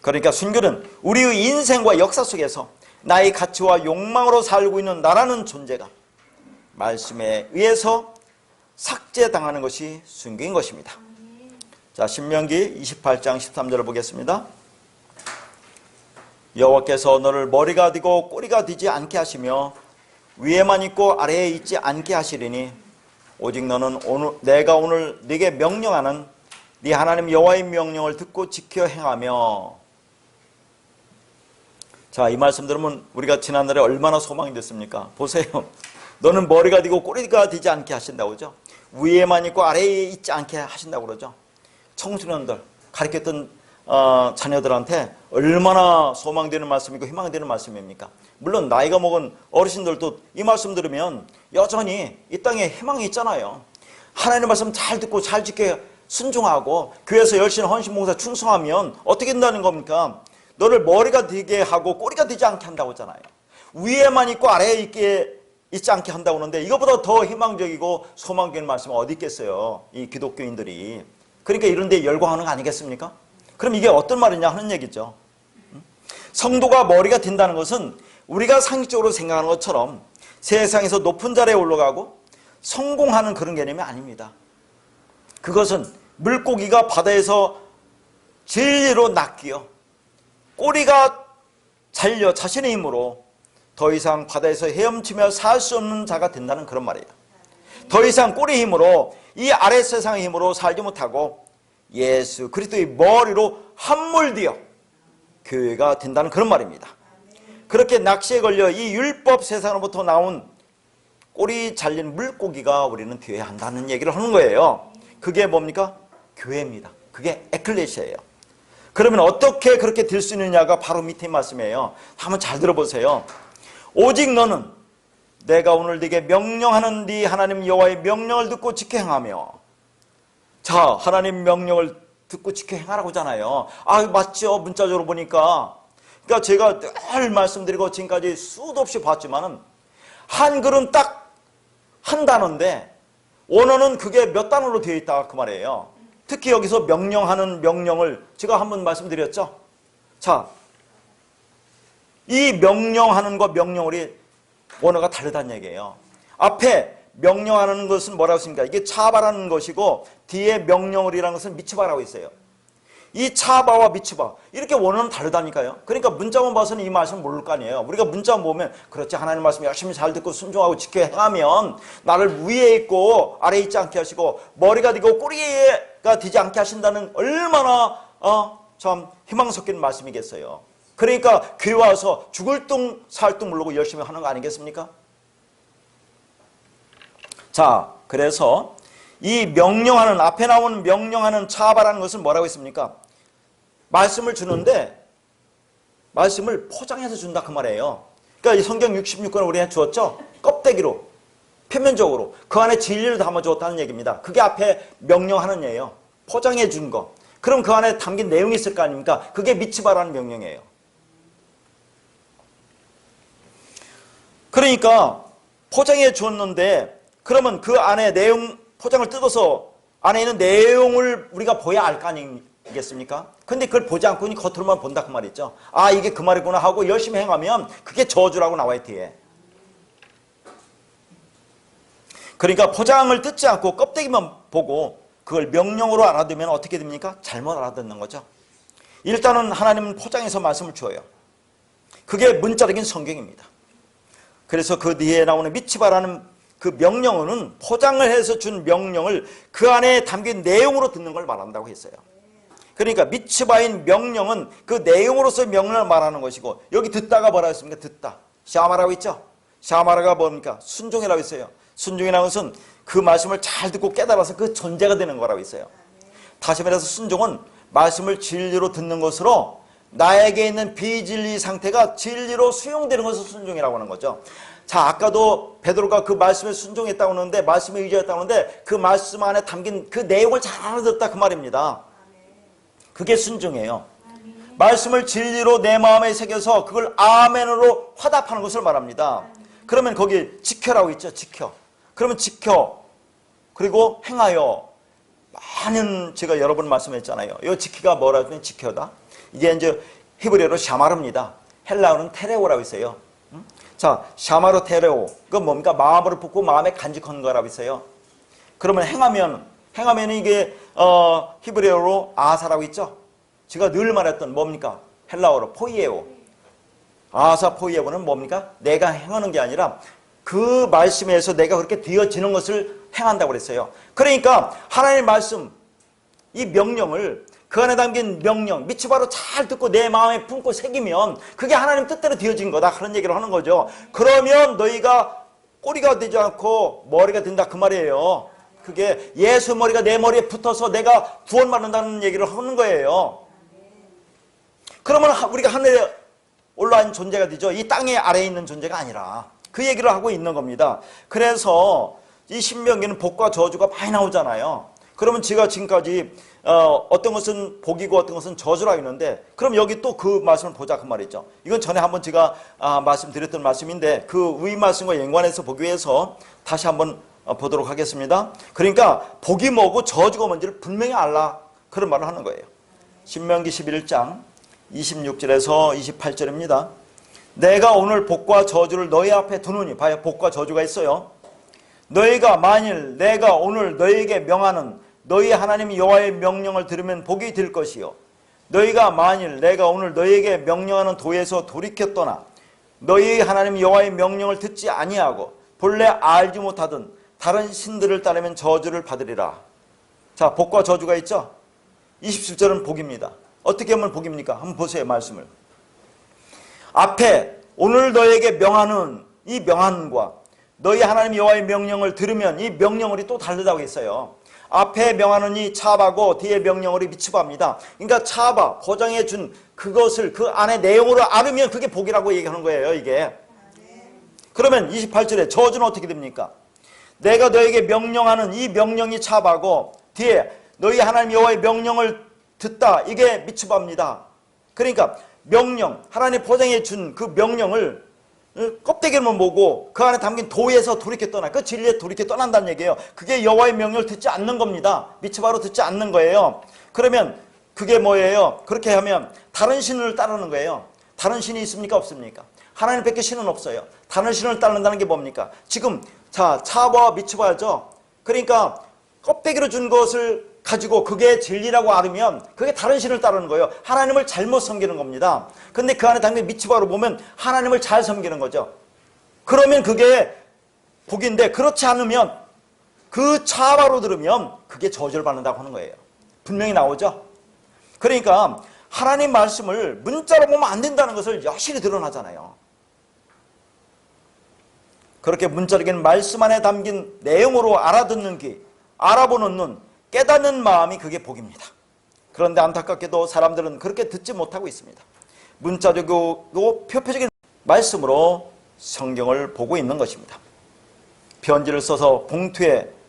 그러니까 순교는 우리의 인생과 역사 속에서 나의 가치와 욕망으로 살고 있는 나라는 존재가 말씀에 의해서 삭제당하는 것이 순교인 것입니다. 자, 신명기 28장 13절을 보겠습니다. 여호와께서 너를 머리가 되고 꼬리가 되지 않게 하시며 위에만 있고 아래에 있지 않게 하시리니 오직 너는 내가 오늘 네게 명령하는 네 하나님 여호와의 명령을 듣고 지켜 행하며. 자, 이 말씀 들으면 우리가 지난날에 얼마나 소망이 됐습니까? 보세요. 너는 머리가 되고 꼬리가 되지 않게 하신다고 그러죠. 위에만 있고 아래에 있지 않게 하신다고 그러죠. 청소년들 가르쳤던 자녀들한테 얼마나 소망되는 말씀이고 희망되는 말씀입니까? 물론 나이가 먹은 어르신들도 이 말씀 들으면 여전히 이 땅에 희망이 있잖아요. 하나님의 말씀 잘 듣고 잘 지켜 순종하고 교회에서 열심히 헌신봉사 충성하면 어떻게 된다는 겁니까? 너를 머리가 되게 하고 꼬리가 되지 않게 한다고 하잖아요. 위에만 있고 아래에 있지 않게 한다고 하는데 이것보다 더 희망적이고 소망적인 말씀은 어디 있겠어요? 이 기독교인들이. 그러니까 이런 데 열광하는 거 아니겠습니까? 그럼 이게 어떤 말이냐 하는 얘기죠. 성도가 머리가 된다는 것은 우리가 상식적으로 생각하는 것처럼 세상에서 높은 자리에 올라가고 성공하는 그런 개념이 아닙니다. 그것은 물고기가 바다에서 진리로 낚여 꼬리가 잘려 자신의 힘으로 더 이상 바다에서 헤엄치며 살 수 없는 자가 된다는 그런 말이에요. 더 이상 꼬리의 힘으로 이 아래 세상의 힘으로 살지 못하고 예수 그리스도의 머리로 함몰되어 교회가 된다는 그런 말입니다. 그렇게 낚시에 걸려 이 율법 세상으로부터 나온 꼬리 잘린 물고기가 우리는 되어야 한다는 얘기를 하는 거예요. 그게 뭡니까? 교회입니다. 그게 에클레시아예요. 그러면 어떻게 그렇게 될 수 있느냐가 바로 밑에 말씀이에요. 한번 잘 들어보세요. 오직 너는 내가 오늘 네게 명령하는 네 하나님 여호와의 명령을 듣고 지켜 행하며. 자, 하나님 명령을 듣고 지켜 행하라고 하잖아요. 아, 맞죠? 문자적으로 보니까. 그러니까 제가 늘 말씀드리고 지금까지 수도 없이 봤지만은 한글은 딱 한 단어인데 원어는 그게 몇 단어로 되어 있다 그 말이에요. 특히 여기서 명령하는 명령을 제가 한번 말씀드렸죠. 자, 이 명령하는 것 명령어리 원어가 다르다는 얘기예요. 앞에 명령하는 것은 뭐라고 했습니까? 이게 차바라는 것이고 뒤에 명령어리라는 것은 미츠바라고 있어요. 이 차바와 미츠바 이렇게 원어는 다르다니까요. 그러니까 문자만 봐서는 이 말씀을 모를 거 아니에요. 우리가 문자만 보면 그렇지 하나님 말씀 열심히 잘 듣고 순종하고 지켜 행하면 나를 위에 있고 아래에 있지 않게 하시고 머리가 되고 꼬리가 되지 않게 하신다는 얼마나 참 희망 섞인 말씀이겠어요. 그러니까 교회 와서 죽을 둥 살 둥 모르고 열심히 하는 거 아니겠습니까? 자, 그래서 이 명령하는 앞에 나오는 명령하는 차바라는 것은 뭐라고 했습니까? 말씀을 주는데 말씀을 포장해서 준다 그 말이에요. 그러니까 이 성경 66권을 우리한테 주었죠. 껍데기로 표면적으로 그 안에 진리를 담아주었다는 얘기입니다. 그게 앞에 명령하는 예예요. 포장해 준 거. 그럼 그 안에 담긴 내용이 있을 거 아닙니까? 그게 미츠바라는 명령이에요. 그러니까 포장해 줬는데 그러면 그 안에 내용 포장을 뜯어서 안에 있는 내용을 우리가 보야 알 거 이겠습니까? 근데 그걸 보지 않고 겉으로만 본다 그 말이죠. 아, 이게 그 말이구나 하고 열심히 행하면 그게 저주라고 나와요, 뒤에. 그러니까 포장을 뜯지 않고 껍데기만 보고 그걸 명령으로 알아두면 어떻게 됩니까? 잘못 알아듣는 거죠. 일단은 하나님은 포장해서 말씀을 주어요. 그게 문자적인 성경입니다. 그래서 그 뒤에 나오는 미츠바라는 그 명령어는 포장을 해서 준 명령을 그 안에 담긴 내용으로 듣는 걸 말한다고 했어요. 그러니까 미츠바인 명령은 그 내용으로서의 명령을 말하는 것이고, 여기 듣다가 뭐라고 했습니까? 듣다. 샤마라고 있죠? 샤마라가 뭡니까? 순종이라고 했어요. 순종이라는 것은 그 말씀을 잘 듣고 깨달아서 그 전제가 되는 거라고 했어요. 다시 말해서 순종은 말씀을 진리로 듣는 것으로 나에게 있는 비진리 상태가 진리로 수용되는 것을 순종이라고 하는 거죠. 자, 아까도 베드로가 그 말씀에 순종했다고 하는데, 말씀에 의지했다고 하는데 그 말씀 안에 담긴 그 내용을 잘 알아듣다 그 말입니다. 그게 순종이에요. 말씀을 진리로 내 마음에 새겨서 그걸 아멘으로 화답하는 것을 말합니다. 그러면 거기 지켜라고 있죠. 지켜. 그러면 지켜. 그리고 행하여. 많은 제가 여러 번 말씀했잖아요. 이 지키가 뭐라고 하면 지켜다. 이게 이제 히브리어로 샤마르입니다. 헬라어는 테레오라고 있어요. 자, 샤마르 테레오. 그건 뭡니까? 마음으로 품고 마음에 간직하는 거라고 있어요. 그러면 행하면 이게 히브리어로 아사라고 있죠. 제가 늘 말했던 뭡니까? 헬라어로 포이에오. 아사 포이에오는 뭡니까? 내가 행하는 게 아니라 그 말씀에서 내가 그렇게 되어지는 것을 행한다고 그랬어요. 그러니까 하나님의 말씀, 이 명령을, 그 안에 담긴 명령, 미츠바로 잘 듣고 내 마음에 품고 새기면 그게 하나님 뜻대로 되어진 거다, 그런 얘기를 하는 거죠. 그러면 너희가 꼬리가 되지 않고 머리가 된다 그 말이에요. 그게 예수 머리가 내 머리에 붙어서 내가 구원받는다는 얘기를 하는 거예요. 그러면 우리가 하늘에 올라온 존재가 되죠. 이 땅의 아래에 있는 존재가 아니라 그 얘기를 하고 있는 겁니다. 그래서 이 신명기는 복과 저주가 많이 나오잖아요. 그러면 제가 지금까지 어떤 것은 복이고 어떤 것은 저주라고 했는데, 그럼 여기 또 그 말씀을 보자 그 말이죠. 이건 전에 한번 제가 말씀드렸던 말씀인데 그 위 말씀과 연관해서 보기 위해서 다시 한번 보도록 하겠습니다. 그러니까 복이 뭐고 저주가 뭔지를 분명히 알라, 그런 말을 하는 거예요. 신명기 11장 26절에서 28절입니다. 내가 오늘 복과 저주를 너희 앞에 두느니, 봐요, 복과 저주가 있어요. 너희가 만일 내가 오늘 너희에게 명하는 너희 하나님 여호와의 명령을 들으면 복이 될 것이요, 너희가 만일 내가 오늘 너희에게 명령하는 도에서 돌이켜 떠나 너희 하나님 여호와의 명령을 듣지 아니하고 본래 알지 못하던 다른 신들을 따르면 저주를 받으리라. 자, 복과 저주가 있죠. 27절은 복입니다. 어떻게 하면 복입니까? 한번 보세요, 말씀을. 앞에 오늘 너희에게 명하는 이 명한과 너희 하나님 여호와의 명령을 들으면, 이 명령어리 또 다르다고 했어요. 앞에 명하는 이 차바고 뒤에 명령어리 미츠바입니다. 그러니까 차바, 보장해 준 그것을 그 안에 내용으로 알으면 그게 복이라고 얘기하는 거예요, 이게. 그러면 28절에 저주는 어떻게 됩니까? 내가 너에게 명령하는 이 명령이 차바고 뒤에 너희 하나님 여호와의 명령을 듣다, 이게 미츠바입니다. 그러니까 명령, 하나님 보장해 준 그 명령을 껍데기만 보고 그 안에 담긴 도에서 돌이켜 떠나, 그 진리에 돌이켜 떠난다는 얘기예요. 그게 여호와의 명령을 듣지 않는 겁니다. 미츠바로 듣지 않는 거예요. 그러면 그게 뭐예요? 그렇게 하면 다른 신을 따르는 거예요. 다른 신이 있습니까? 없습니까? 하나님 밖에 신은 없어요. 다른 신을 따른다는 게 뭡니까? 지금 자, 차바와 미츠바죠. 그러니까 껍데기로 준 것을 가지고 그게 진리라고 알으면 그게 다른 신을 따르는 거예요. 하나님을 잘못 섬기는 겁니다. 근데 그 안에 담긴 미츠바로 보면 하나님을 잘 섬기는 거죠. 그러면 그게 복인데, 그렇지 않으면 그 차바로 들으면 그게 저주를 받는다고 하는 거예요. 분명히 나오죠. 그러니까 하나님 말씀을 문자로 보면 안 된다는 것을 여실히 드러나잖아요. 그렇게 문자적인 말씀 안에 담긴 내용으로 알아듣는 귀, 알아보는 눈, 깨닫는 마음이 그게 복입니다. 그런데 안타깝게도 사람들은 그렇게 듣지 못하고 있습니다. 문자적이고 표표적인 말씀으로 성경을 보고 있는 것입니다. 편지를 써서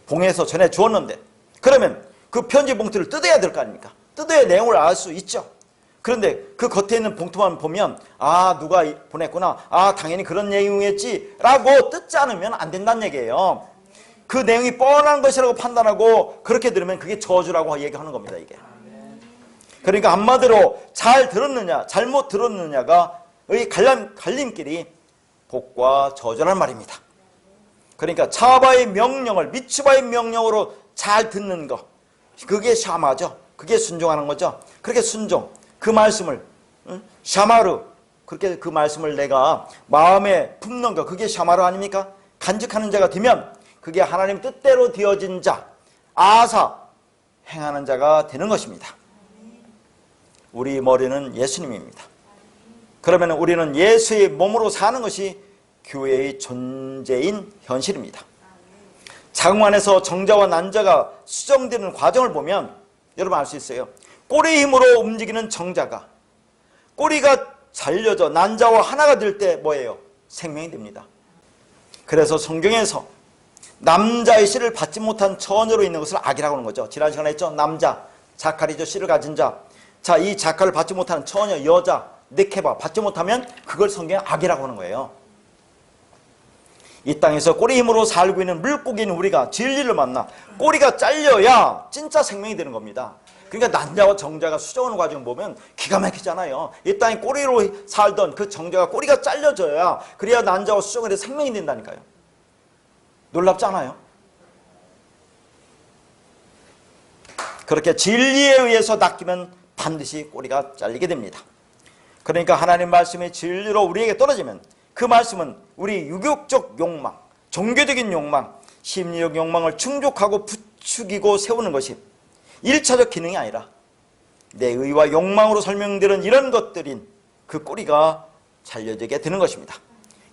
봉에서 전해 주었는데, 그러면 그 편지 봉투를 뜯어야 될 거 아닙니까? 뜯어야 내용을 알 수 있죠. 그런데 그 겉에 있는 봉투만 보면 아, 누가 보냈구나, 아, 당연히 그런 내용이었지 라고 뜯지 않으면 안 된다는 얘기예요. 그 내용이 뻔한 것이라고 판단하고 그렇게 들으면 그게 저주라고 얘기하는 겁니다, 이게. 그러니까 한마디로 잘 들었느냐 잘못 들었느냐가 의 갈림길이 복과 저주란 말입니다. 그러니까 차바의 명령을 미츠바의 명령으로 잘 듣는 것, 그게 샤마죠. 그게 순종하는 거죠. 그렇게 순종, 그 말씀을 샤마르, 그렇게 그 말씀을 내가 마음에 품는 것, 그게 샤마르 아닙니까? 간직하는 자가 되면 그게 하나님 뜻대로 되어진 자, 아사, 행하는 자가 되는 것입니다. 우리 머리는 예수님입니다. 그러면 우리는 예수의 몸으로 사는 것이 교회의 존재인 현실입니다. 자궁 안에서 정자와 난자가 수정되는 과정을 보면 여러분 알 수 있어요. 꼬리의 힘으로 움직이는 정자가 꼬리가 잘려져 난자와 하나가 될 때 뭐예요? 생명이 됩니다. 그래서 성경에서 남자의 씨를 받지 못한 처녀로 있는 것을 악이라고 하는 거죠. 지난 시간에 했죠. 남자, 자칼이죠. 씨를 가진 자. 자, 이 자칼을 받지 못하는 처녀, 여자, 네케바 받지 못하면 그걸 성경에 악이라고 하는 거예요. 이 땅에서 꼬리 힘으로 살고 있는 물고기인 우리가 진리를 만나 꼬리가 잘려야 진짜 생명이 되는 겁니다. 그러니까 난자와 정자가 수정하는 과정을 보면 기가 막히잖아요. 이 땅에 꼬리로 살던 그 정자가 꼬리가 잘려져야 그래야 난자와 수정을 해서 생명이 된다니까요. 놀랍지 않아요? 그렇게 진리에 의해서 낚이면 반드시 꼬리가 잘리게 됩니다. 그러니까 하나님 말씀이 진리로 우리에게 떨어지면 그 말씀은 우리 유격적 욕망, 종교적인 욕망, 심리적 욕망을 충족하고 부추기고 세우는 것이 1차적 기능이 아니라 내 의와 욕망으로 설명되는 이런 것들인 그 꼬리가 잘려지게 되는 것입니다.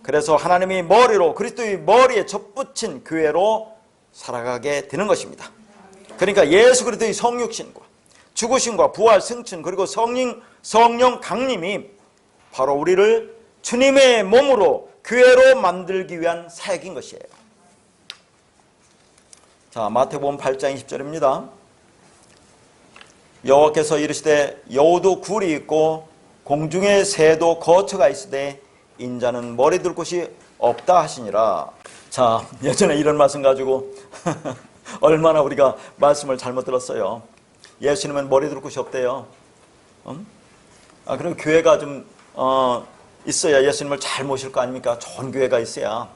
그래서 하나님이 머리로 그리스도의 머리에 접붙인 교회로 살아가게 되는 것입니다. 그러니까 예수 그리스도의 성육신과 죽으심과 부활, 승천 그리고 성령 강림이 바로 우리를 주님의 몸으로 교회로 만들기 위한 사역인 것이에요. 자, 마태복음 8장 20절입니다. 여호와께서 이르시되 여우도 굴이 있고 공중에 새도 거처가 있으되 인자는 머리 둘 곳이 없다 하시니라. 자, 예전에 이런 말씀 가지고 얼마나 우리가 말씀을 잘못 들었어요. 예수님은 머리 둘 곳이 없대요. 그럼 교회가 좀 있어야 예수님을 잘 모실 거 아닙니까? 좋은 교회가 있어야.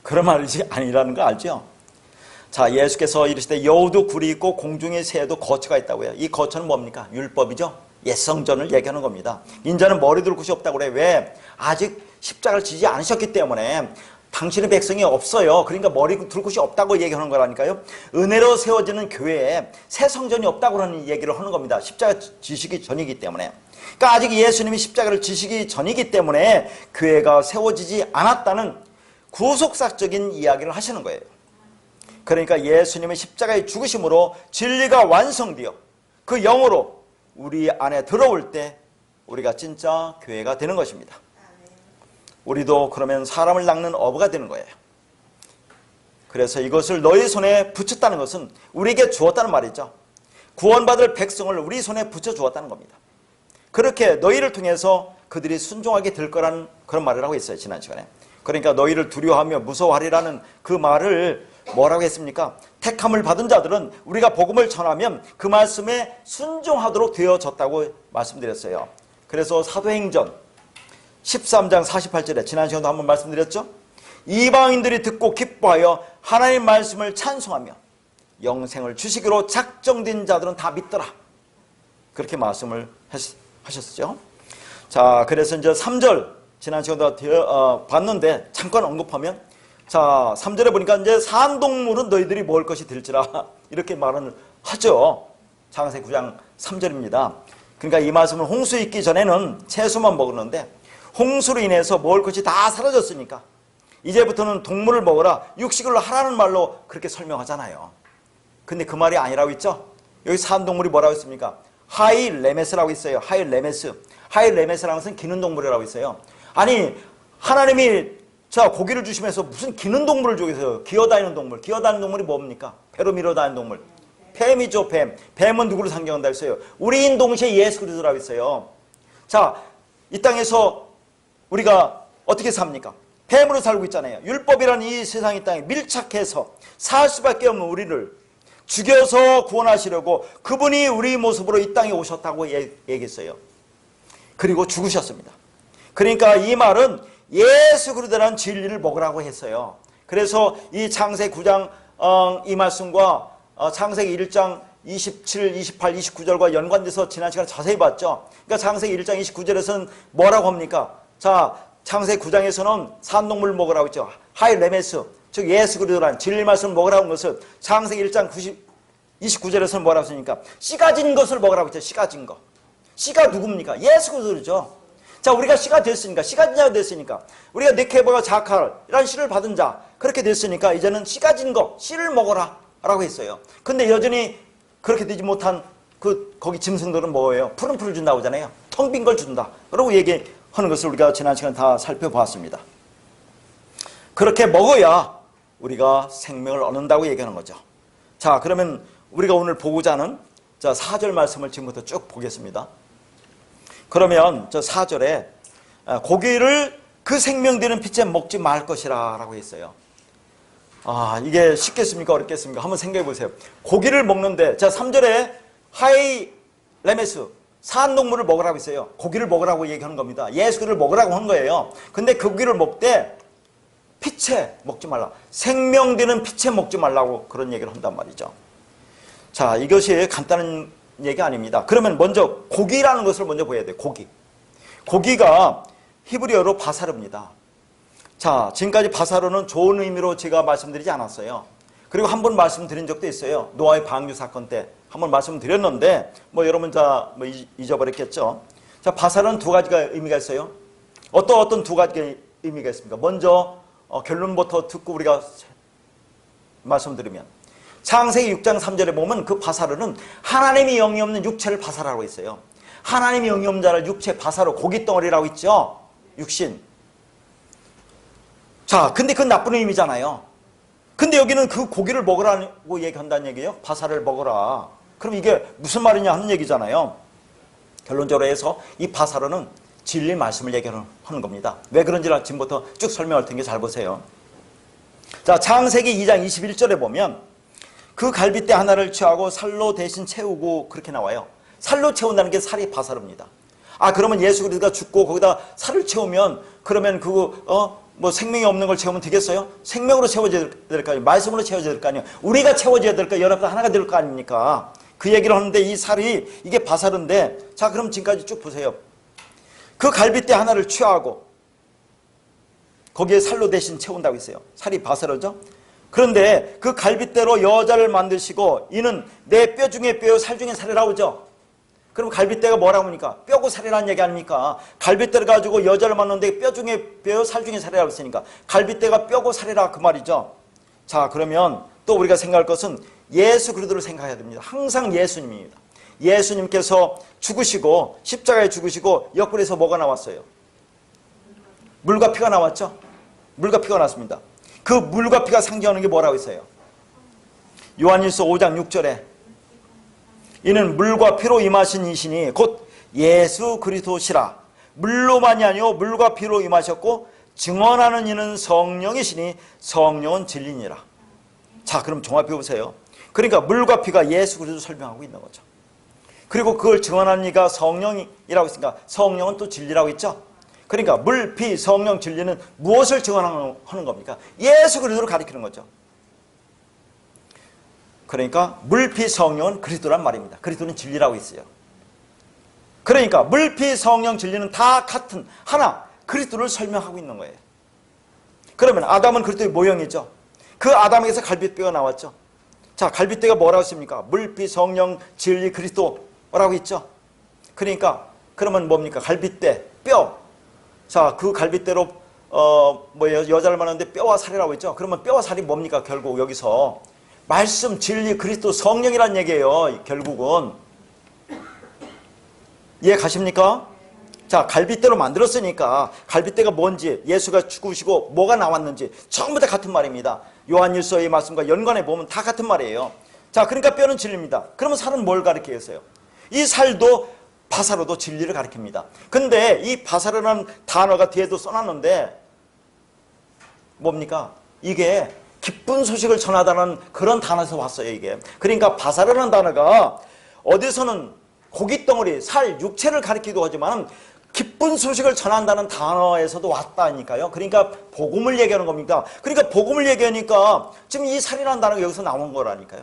그런 말이 아니라는 거 알죠? 자, 예수께서 이르시되 여우도 굴이 있고 공중의 새도 거처가 있다고요. 이 거처는 뭡니까? 율법이죠. 옛성전을 얘기하는 겁니다. 인자는 머리 둘 곳이 없다고 그래. 왜? 아직 십자가를 지지 않으셨기 때문에 당신의 백성이 없어요. 그러니까 머리 둘 곳이 없다고 얘기하는 거라니까요. 은혜로 세워지는 교회에 새 성전이 없다고 하는 얘기를 하는 겁니다. 십자가 지시기 전이기 때문에. 그러니까 아직 예수님이 십자가를 지시기 전이기 때문에 교회가 세워지지 않았다는 구속사적인 이야기를 하시는 거예요. 그러니까 예수님의 십자가의 죽으심으로 진리가 완성되어 그 영으로 우리 안에 들어올 때 우리가 진짜 교회가 되는 것입니다. 우리도 그러면 사람을 낚는 어부가 되는 거예요. 그래서 이것을 너희 손에 붙였다는 것은 우리에게 주었다는 말이죠. 구원받을 백성을 우리 손에 붙여주었다는 겁니다. 그렇게 너희를 통해서 그들이 순종하게 될 거라는 그런 말을 하고 있어요. 지난 시간에. 그러니까 너희를 두려워하며 무서워하리라는 그 말을 뭐라고 했습니까? 택함을 받은 자들은 우리가 복음을 전하면 그 말씀에 순종하도록 되어졌다고 말씀드렸어요. 그래서 사도행전 13장 48절에 지난 시간도 한번 말씀드렸죠? 이방인들이 듣고 기뻐하여 하나님의 말씀을 찬송하며 영생을 주시기로 작정된 자들은 다 믿더라. 그렇게 말씀을 하셨죠. 자, 그래서 이제 3절 지난 시간도 봤는데 잠깐 언급하면 자, 3절에 보니까 이제 산동물은 너희들이 먹을 것이 될지라 이렇게 말을 하죠. 창세기 9장 3절입니다. 그러니까 이 말씀은 홍수 있기 전에는 채소만 먹었는데 홍수로 인해서 먹을 것이 다 사라졌으니까 이제부터는 동물을 먹어라, 육식을 하라는 말로 그렇게 설명하잖아요. 근데 그 말이 아니라고 있죠. 여기 산동물이 뭐라고 했습니까? 하이레메스라고 있어요. 하이레메스라는 것은 기는 동물이라고 있어요. 아니, 하나님이 자, 고기를 주시면서 무슨 기는 동물을 주겠어요? 기어다니는 동물. 기어다니는 동물이 뭡니까? 배로 밀어다니는 동물. 뱀이죠, 뱀. 뱀은 누구를 상징한다고 했어요? 우리인 동시에 예수 그리스도라고 했어요. 자, 이 땅에서 우리가 어떻게 삽니까? 뱀으로 살고 있잖아요. 율법이라는 이 세상의 땅에 밀착해서 살 수밖에 없는 우리를 죽여서 구원하시려고 그분이 우리 모습으로 이 땅에 오셨다고 얘기했어요. 그리고 죽으셨습니다. 그러니까 이 말은 예수 그리스도라는 진리를 먹으라고 했어요. 그래서 이 창세기 9장 이 말씀과 창세기 1장 27, 28, 29절과 연관돼서 지난 시간에 자세히 봤죠. 그러니까 창세기 1장 29절에서는 뭐라고 합니까? 자, 창세기 9장에서는 산동물 먹으라고 했죠. 하이 레메스, 즉 예수 그리스도라는 진리 말씀을 먹으라고 한 것을 창세기 1장 29절에서는 뭐라고 했습니까? 씨가 진 것을 먹으라고 했죠. 씨가 진 거. 씨가 누굽니까? 예수 그리스도죠. 자, 우리가 씨가 됐으니까, 씨가 진 자가 됐으니까, 우리가 네케바와 자칼이라는 씨를 받은 자, 그렇게 됐으니까 이제는 씨가 진 거, 씨를 먹어라 라고 했어요. 근데 여전히 그렇게 되지 못한 거기 짐승들은 뭐예요? 푸른 풀을 준다고 하잖아요. 텅 빈 걸 준다. 그러고 얘기하는 것을 우리가 지난 시간 다 살펴보았습니다. 그렇게 먹어야 우리가 생명을 얻는다고 얘기하는 거죠. 자, 그러면 우리가 오늘 보고자 하는 4절 말씀을 지금부터 쭉 보겠습니다. 그러면 저 4절에 고기를 그 생명되는 피째 먹지 말 것이라 라고 했어요. 이게 쉽겠습니까? 어렵겠습니까? 한번 생각해 보세요. 고기를 먹는데, 자, 3절에 하이 레메스, 산동물을 먹으라고 했어요. 고기를 먹으라고 얘기하는 겁니다. 예수를 먹으라고 한 거예요. 근데 그 고기를 먹되 피채 먹지 말라. 생명되는 피채 먹지 말라고 그런 얘기를 한단 말이죠. 자, 이것이 간단한 얘기 아닙니다. 그러면 먼저 고기라는 것을 먼저 보여야 돼요. 고기가 히브리어로 바사르입니다. 자, 지금까지 바사르는 좋은 의미로 제가 말씀드리지 않았어요. 그리고 한 번 말씀드린 적도 있어요. 노아의 방류 사건 때 한 번 말씀드렸는데 여러분 다 잊어버렸겠죠. 자, 바사르는 두 가지가 의미가 있어요. 어떤 두 가지 의미가 있습니까? 먼저 결론부터 듣고 우리가 말씀드리면 창세기 6장 3절에 보면 그 바사르는 하나님이 영이 없는 육체를 바사라고 있어요. 하나님이 영이 없는 자를 육체 바사로 고깃덩어리라고 있죠. 육신. 자, 근데 그건 나쁜 의미잖아요. 근데 여기는 그 고기를 먹으라고 얘기한다는 얘기예요. 바사를 먹어라. 그럼 이게 무슨 말이냐 하는 얘기잖아요. 결론적으로 해서 이 바사르는 진리 말씀을 얘기하는 겁니다. 왜 그런지를 지금부터 쭉 설명할 테니까 잘 보세요. 자, 창세기 2장 21절에 보면 그 갈빗대 하나를 취하고 살로 대신 채우고 그렇게 나와요. 살로 채운다는 게 살이 바사릅니다. 그러면 예수 그리스도가 죽고 거기다 살을 채우면 그러면 생명이 없는 걸 채우면 되겠어요? 생명으로 채워져야 될 거 아니에요? 말씀으로 채워져야 될 거 아니에요? 우리가 채워져야 될 거, 연합도 하나가 될 거 아닙니까? 그 얘기를 하는데 이 살이 이게 바사른데, 자, 그럼 지금까지 쭉 보세요. 그 갈빗대 하나를 취하고 거기에 살로 대신 채운다고 했어요. 살이 바사르죠? 그런데 그 갈빗대로 여자를 만드시고 이는 내 뼈 중에 뼈요 살 중에 살이라고 하죠. 그럼 갈빗대가 뭐라고 합니까? 뼈고 살이라는 얘기 아닙니까? 갈빗대를 가지고 여자를 만드는데 뼈 중에 뼈요 살 중에 살이라고 했으니까 갈빗대가 뼈고 살이라 그 말이죠. 자, 그러면 또 우리가 생각할 것은 예수 그리스도를 생각해야 됩니다. 항상 예수님입니다. 예수님께서 죽으시고 십자가에 죽으시고 옆구리에서 뭐가 나왔어요? 물과 피가 나왔죠? 물과 피가 났습니다. 그 물과 피가 상징하는 게 뭐라고 했어요? 요한일서 5장 6절에 이는 물과 피로 임하신 이시니 곧 예수 그리스도시라. 물로만이 아니요 물과 피로 임하셨고 증언하는 이는 성령이시니 성령은 진리니라. 자, 그럼 종합해 보세요. 그러니까 물과 피가 예수 그리스도를 설명하고 있는 거죠. 그리고 그걸 증언하는 이가 성령이라고 했으니까 성령은 또 진리라고 했죠. 그러니까 물, 피, 성령, 진리는 무엇을 증언하는 겁니까? 예수 그리스도를 가리키는 거죠. 그러니까 물, 피, 성령은 그리스도란 말입니다. 그리스도는 진리라고 있어요. 그러니까 물, 피, 성령, 진리는 다 같은 하나 그리스도를 설명하고 있는 거예요. 그러면 아담은 그리스도의 모형이죠. 그 아담에게서 갈빗뼈가 나왔죠. 자, 갈빗대가 뭐라고 했습니까? 물, 피, 성령, 진리, 그리스도라고 있죠. 그러니까 그러면 뭡니까? 갈빗대, 뼈. 자, 그 갈빗대로 여자를 만났는데 뼈와 살이라고 했죠. 그러면 뼈와 살이 뭡니까? 결국 여기서 말씀, 진리, 그리스도, 성령이란 얘기예요. 결국은 이해 가십니까? 자, 갈빗대로 만들었으니까 갈빗대가 뭔지, 예수가 죽으시고 뭐가 나왔는지 전부 다 같은 말입니다. 요한일서의 말씀과 연관해 보면 다 같은 말이에요. 자, 그러니까 뼈는 진리입니다. 그러면 살은 뭘 가리키겠어요? 이 살도 바사로도 진리를 가리킵니다. 근데 이 바사로라는 단어가 뒤에도 써놨는데 뭡니까? 이게 기쁜 소식을 전하다는 그런 단어에서 왔어요, 이게. 그러니까 바사르라는 단어가 어디서는 고깃덩어리, 살, 육체를 가리키기도 하지만 기쁜 소식을 전한다는 단어에서도 왔다니까요. 그러니까 복음을 얘기하는 겁니다. 그러니까 복음을 얘기하니까 지금 이 살이라는 단어가 여기서 나온 거라니까요.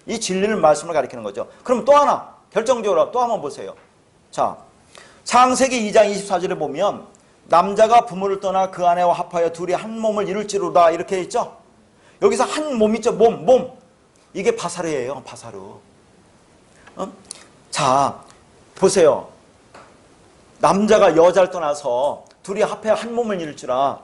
이 진리를 말씀을 가리키는 거죠. 그럼 또 하나, 결정적으로 또 한번 보세요. 자, 창세기 2장 24절에 보면 남자가 부모를 떠나 그 아내와 합하여 둘이 한 몸을 이룰지로다 이렇게 있죠. 여기서 한 몸 있죠. 몸. 이게 바사르예요. 바사르. 자, 보세요. 남자가 여자를 떠나서 둘이 합해 한 몸을 이룰지라.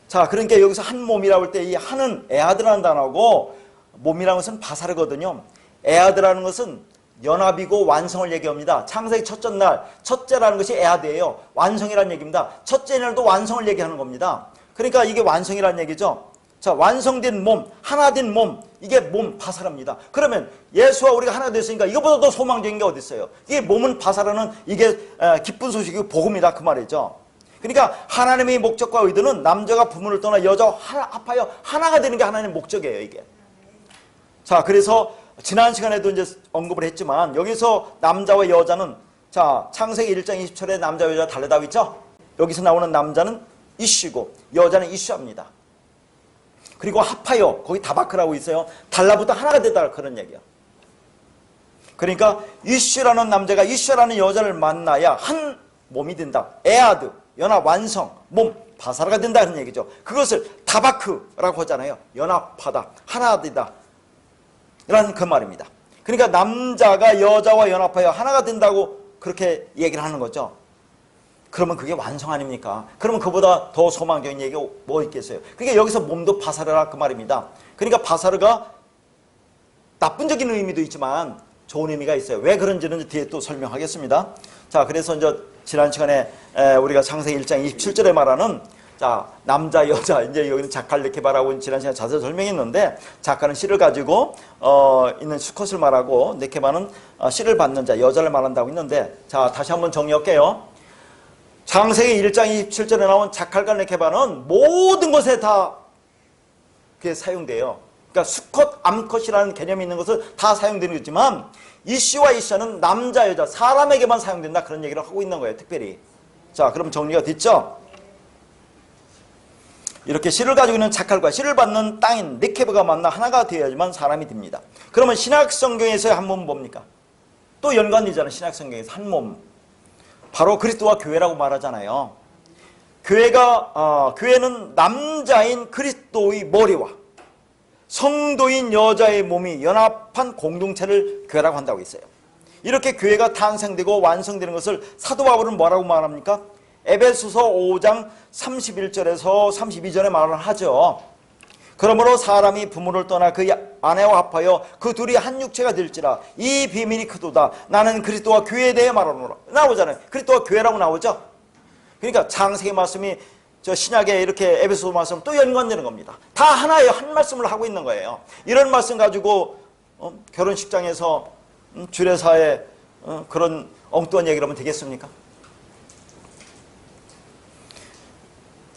자, 그러니까 여기서 한 몸이라고 할 때 이 한은 에아드라는 단어고 몸이라는 것은 바사르거든요. 에아드라는 것은 연합이고 완성을 얘기합니다. 창세기 첫째 날, 첫째라는 것이 에아드예요. 완성이라는 얘기입니다. 첫째 날도 완성을 얘기하는 겁니다. 그러니까 이게 완성이라는 얘기죠. 자, 완성된 몸, 하나 된 몸, 이게 몸, 바사르입니다. 그러면 예수와 우리가 하나 됐으니까 이거보다 더 소망적인 게 어디 있어요? 이게 몸은 바사르는 이게 기쁜 소식이고 복음이다 그 말이죠. 그러니까 하나님의 목적과 의도는 남자가 부모를 떠나 여자와 합하여 하나가 되는 게 하나님의 목적이에요, 이게. 자, 그래서 지난 시간에도 이제 언급을 했지만 여기서 남자와 여자는 자, 창세기 1장 20절에 남자와 여자가 다르다고 했죠? 여기서 나오는 남자는 이슈고 여자는 이슈합니다. 그리고 합하여 거기 다바크라고 있어요. 달라붙어 하나가 됐다 그런 얘기야. 그러니까 이슈라는 남자가 이슈라는 여자를 만나야 한 몸이 된다. 에아드, 연합, 완성, 몸, 바사르가 된다 그런 얘기죠. 그것을 다바크라고 하잖아요. 연합하다, 하나 되다 라는 그 말입니다. 그러니까 남자가 여자와 연합하여 하나가 된다고 그렇게 얘기를 하는 거죠. 그러면 그게 완성 아닙니까? 그러면 그보다 더 소망적인 얘기가 뭐 있겠어요? 그러니까 여기서 몸도 바사르라 그 말입니다. 그러니까 바사르가 나쁜적인 의미도 있지만 좋은 의미가 있어요. 왜 그런지는 뒤에 또 설명하겠습니다. 자, 그래서 이제 지난 시간에 우리가 창세기 1장 27절에 말하는 자, 남자, 여자, 이제 여기는 자칼 네케바라고 지난 시간에 자세히 설명했는데 자칼은 씨를 가지고 있는 수컷을 말하고 네케바는 씨를 받는 자, 여자를 말한다고 했는데 자, 다시 한번 정리할게요. 창세기 1장 27절에 나온 자칼과 네케바는 모든 것에 다 그게 사용돼요. 그러니까 수컷, 암컷이라는 개념이 있는 것은 다 사용되는 거지만 이씨와 이샤는 남자, 여자, 사람에게만 사용된다 그런 얘기를 하고 있는 거예요. 특별히. 자, 그럼 정리가 됐죠? 이렇게 씨를 가지고 있는 자칼과 씨를 받는 땅인 네케바가 만나 하나가 되어야지만 사람이 됩니다. 그러면 신약성경에서의 한 몸은 뭡니까? 또 연관되잖아요. 신약성경에서 한 몸. 바로 그리스도와 교회라고 말하잖아요. 교회는 남자인 그리스도의 머리와 성도인 여자의 몸이 연합한 공동체를 교회라고 한다고 했어요. 이렇게 교회가 탄생되고 완성되는 것을 사도 바울은 뭐라고 말합니까? 에베소서 5장 31절에서 32절에 말을 하죠. 그러므로 사람이 부모를 떠나 그 아내와 합하여 그 둘이 한 육체가 될지라 이 비밀이 크도다. 나는 그리스도와 교회에 대해 말하노라. 나오잖아요. 그리스도와 교회라고 나오죠. 그러니까 창세기 말씀이 저 신약에 이렇게 에베소 말씀 또 연관되는 겁니다. 다 하나예요. 한 말씀을 하고 있는 거예요. 이런 말씀 가지고 결혼식장에서 주례사에 그런 엉뚱한 얘기를 하면 되겠습니까?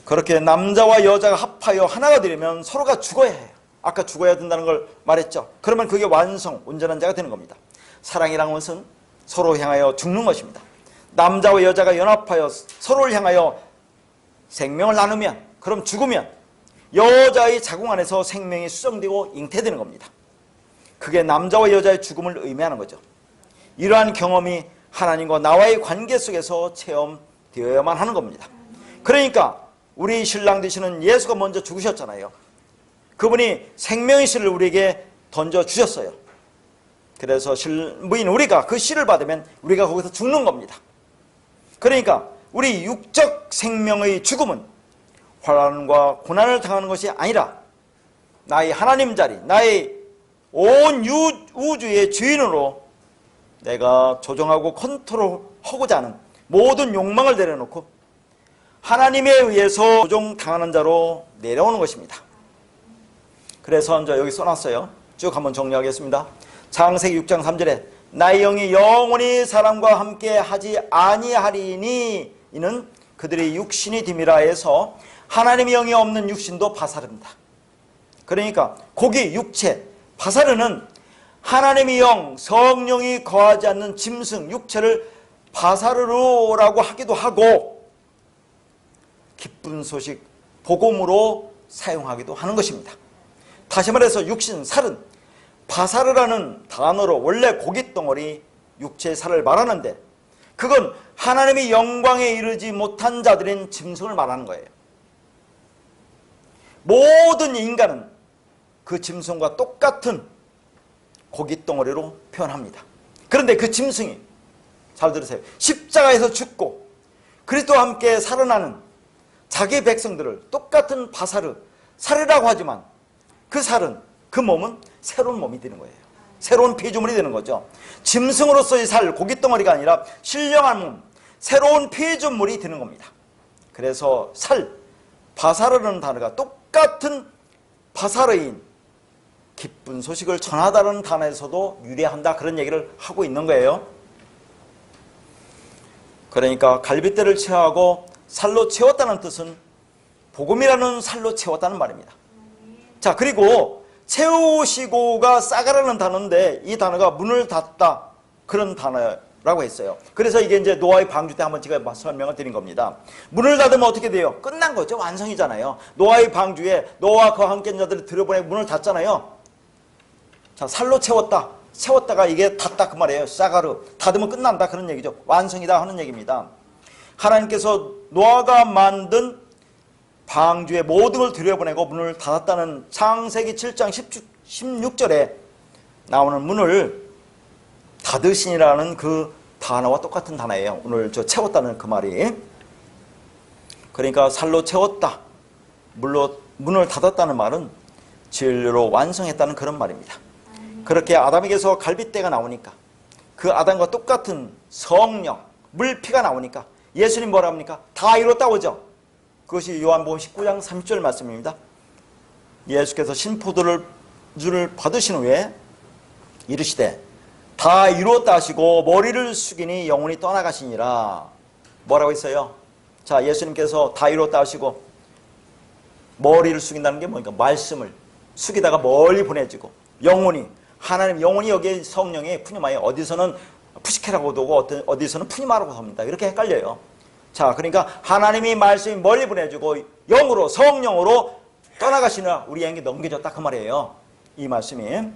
그렇게 남자와 여자가 합하여 하나가 되려면 서로가 죽어야 해요. 아까 죽어야 된다는 걸 말했죠. 그러면 그게 완성, 온전한 자가 되는 겁니다. 사랑이라는 것은 서로 향하여 죽는 것입니다. 남자와 여자가 연합하여 서로를 향하여 생명을 나누면, 그럼 죽으면 여자의 자궁 안에서 생명이 수정되고 잉태되는 겁니다. 그게 남자와 여자의 죽음을 의미하는 거죠. 이러한 경험이 하나님과 나와의 관계 속에서 체험되어야만 하는 겁니다. 그러니까 우리 신랑 되시는 예수가 먼저 죽으셨잖아요. 그분이 생명의 씨를 우리에게 던져주셨어요. 그래서 신부인 우리가 그 씨를 받으면 우리가 거기서 죽는 겁니다. 그러니까 우리 육적 생명의 죽음은 환난과 고난을 당하는 것이 아니라 나의 하나님 자리, 나의 온 우주의 주인으로 내가 조정하고 컨트롤하고자 하는 모든 욕망을 내려놓고 하나님에 의해서 조종당하는 자로 내려오는 것입니다. 그래서 이제 여기 써놨어요. 쭉 한번 정리하겠습니다. 창세기 6장 3절에 나의 영이 영원히 사람과 함께 하지 아니하리니 이는 그들의 육신이 됨이라 해서 하나님의 영이 없는 육신도 바사릅니다. 그러니까 고기, 육체, 바사르는 하나님의 영, 성령이 거하지 않는 짐승, 육체를 바사르로라고 하기도 하고 기쁜 소식, 복음으로 사용하기도 하는 것입니다. 다시 말해서 육신, 살은 바사르라는 단어로 원래 고깃덩어리, 육체의 살을 말하는데 그건 하나님의 영광에 이르지 못한 자들인 짐승을 말하는 거예요. 모든 인간은 그 짐승과 똑같은 고깃덩어리로 표현합니다. 그런데 그 짐승이, 잘 들으세요, 십자가에서 죽고 그리스도와 함께 살아나는 자기 백성들을 똑같은 바사르, 살이라고 하지만 그 살은, 그 몸은 새로운 몸이 되는 거예요. 새로운 피조물이 되는 거죠. 짐승으로서의 살, 고깃덩어리가 아니라 신령한 몸, 새로운 피조물이 되는 겁니다. 그래서 살, 바사르라는 단어가 똑같은 바사르인 기쁜 소식을 전하다는 단어에서도 유래한다, 그런 얘기를 하고 있는 거예요. 그러니까 갈빗대를 채하고 살로 채웠다는 뜻은 복음이라는 살로 채웠다는 말입니다. 자, 그리고 채우시고가 싸가라는 단어인데 이 단어가 문을 닫다, 그런 단어라고 했어요. 그래서 이게 이제 노아의 방주 때 한번 제가 설명을 드린 겁니다. 문을 닫으면 어떻게 돼요? 끝난 거죠. 완성이잖아요. 노아의 방주에 노아와 그와 함께 있는 자들을 들여보내고 문을 닫잖아요. 자, 살로 채웠다, 채웠다가 이게 닫다, 그 말이에요. 싸가르, 닫으면 끝난다, 그런 얘기죠. 완성이다 하는 얘기입니다. 하나님께서 노아가 만든 방주의 모든 걸 들여보내고 문을 닫았다는 창세기 7장 16절에 나오는 문을 닫으시니라는 그 단어와 똑같은 단어예요. 오늘 저 채웠다는 그 말이. 그러니까 살로 채웠다, 물로 문을 닫았다는 말은 진리로 완성했다는 그런 말입니다. 그렇게 아담에게서 갈빗대가 나오니까, 그 아담과 똑같은 성령, 물피가 나오니까 예수님 뭐라 합니까? 다 이뤘다고 하죠. 그것이 요한복음 19장 30절 말씀입니다. 예수께서 신포도주를 받으신 후에 이르시되 다 이루었다 하시고 머리를 숙이니 영혼이 떠나가시니라. 뭐라고 했어요? 자, 예수님께서 다 이루었다 하시고 머리를 숙인다는 게 뭐니까 말씀을 숙이다가 멀리 보내지고 영혼이, 하나님 영혼이 여기에 성령이 푸니마에, 어디서는 푸시케라고도 하고 어디서는 푸니마라고 합니다. 이렇게 헷갈려요. 자, 그러니까 하나님이 말씀이 멀리 보내주고 영으로, 성령으로 떠나가시느라 우리에게 넘겨줬다, 그 말이에요. 이 말씀이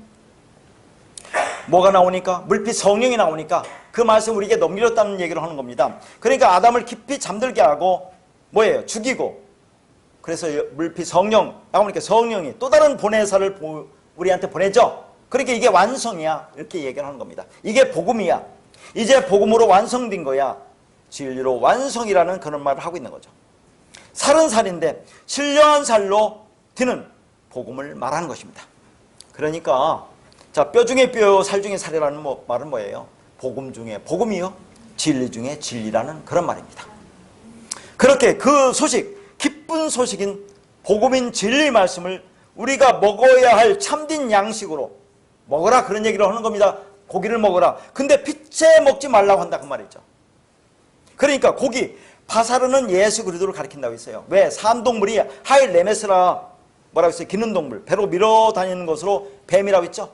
뭐가 나오니까? 물빛 성령이 나오니까 그 말씀 우리에게 넘겨줬다는 얘기를 하는 겁니다. 그러니까 아담을 깊이 잠들게 하고 뭐예요? 죽이고, 그래서 물빛 성령 나오니까 성령이 또 다른 보내사를 우리한테 보내죠. 그러니까 이게 완성이야, 이렇게 얘기를 하는 겁니다. 이게 복음이야. 이제 복음으로 완성된 거야. 진리로 완성이라는 그런 말을 하고 있는 거죠. 살은 살인데 신령한 살로 드는 복음을 말하는 것입니다. 그러니까 자, 뼈 중에 뼈, 살 중에 살이라는 말은 뭐예요? 복음 중에 복음이요, 진리 중에 진리라는 그런 말입니다. 그렇게 그 소식, 기쁜 소식인 복음인 진리 말씀을 우리가 먹어야 할 참된 양식으로 먹어라, 그런 얘기를 하는 겁니다. 고기를 먹어라. 근데 피채 먹지 말라고 한다, 그 말이죠. 그러니까 고기, 바사르는 예수 그리스도를 가리킨다고 했어요. 왜? 산동물이 하일 레메스라, 뭐라고 했어요? 기는 동물, 배로 밀어 다니는 것으로 뱀이라고 했죠.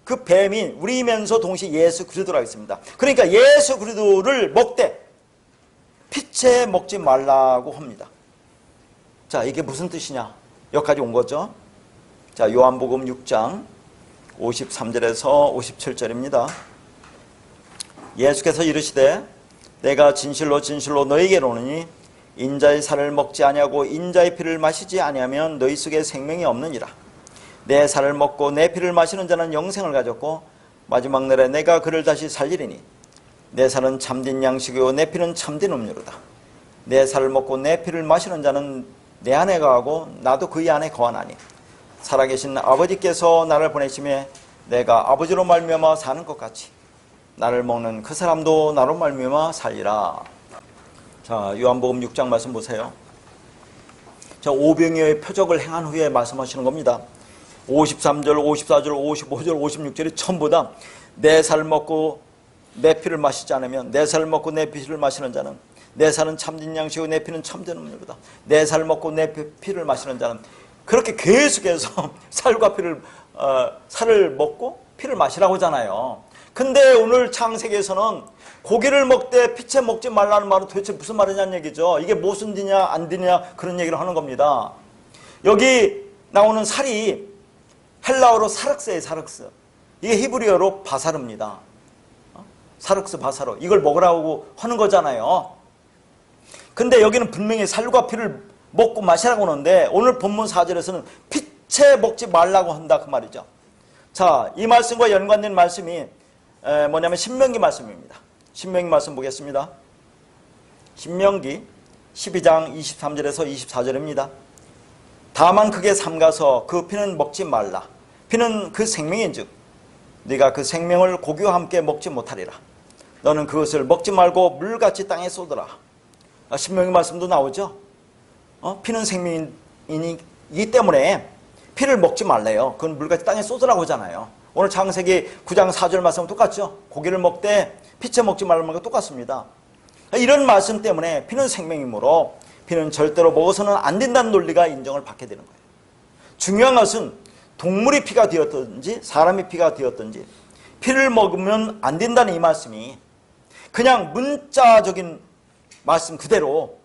그 뱀이 우리면서 동시에 예수 그리스도라고 했습니다. 그러니까 예수 그리스도를 먹되 피채 먹지 말라고 합니다. 자, 이게 무슨 뜻이냐? 여기까지 온 거죠. 자, 요한복음 6장 53절에서 57절입니다. 예수께서 이르시되 내가 진실로 진실로 너희에게 이르노니 인자의 살을 먹지 아니하고 인자의 피를 마시지 아니하면 너희 속에 생명이 없느니라. 내 살을 먹고 내 피를 마시는 자는 영생을 가졌고 마지막 날에 내가 그를 다시 살리리니 내 살은 참된 양식이요 내 피는 참된 음료로다. 내 살을 먹고 내 피를 마시는 자는 내 안에 거하고 나도 그의 안에 거하나니 살아계신 아버지께서 나를 보내심에 내가 아버지로 말미암아 사는 것 같이 나를 먹는 그 사람도 나로 말미암아 살리라. 자, 요한복음 6장 말씀 보세요. 자, 오병이어의 표적을 행한 후에 말씀하시는 겁니다. 53절, 54절, 55절, 56절이 전부 다 내 살을 먹고 내 피를 마시지 않으면, 내 살을 먹고 내 피를 마시는 자는 내 살은 참된 양식이고 내 피는 참된 음료로다. 내 살을 먹고 내 피를 마시는 자는 그렇게 계속해서 살과 피를 살을 먹고 피를 마시라고 하잖아요. 근데 오늘 창세기에서는 고기를 먹되 피채 먹지 말라는 말은 도대체 무슨 말이냐는 얘기죠. 이게 무슨 뒤냐 안 뒤냐 그런 얘기를 하는 겁니다. 여기 나오는 살이 헬라어로 사륵스예요. 사륵스. 이게 히브리어로 바사르입니다. 사륵스 바사르. 이걸 먹으라고 하는 거잖아요. 근데 여기는 분명히 살과 피를 먹고 마시라고 하는데 오늘 본문 4절에서는 피채 먹지 말라고 한다 그 말이죠. 자, 이 말씀과 연관된 말씀이 뭐냐면 신명기 말씀입니다. 신명기 말씀 보겠습니다. 신명기 12장 23절에서 24절입니다. 다만 크게 삼가서 그 피는 먹지 말라. 피는 그 생명인즉 네가 그 생명을 고기와 함께 먹지 못하리라. 너는 그것을 먹지 말고 물같이 땅에 쏟으라. 신명기 말씀도 나오죠. 피는 생명이기 때문에 피를 먹지 말래요. 그건 물같이 땅에 쏟으라고 하잖아요. 오늘 창세기 9장 4절 말씀은 똑같죠. 고기를 먹되 피채 먹지 말라는 것과 똑같습니다. 이런 말씀 때문에 피는 생명이므로 피는 절대로 먹어서는 안 된다는 논리가 인정을 받게 되는 거예요. 중요한 것은 동물이 피가 되었든지 사람이 피가 되었든지 피를 먹으면 안 된다는 이 말씀이 그냥 문자적인 말씀 그대로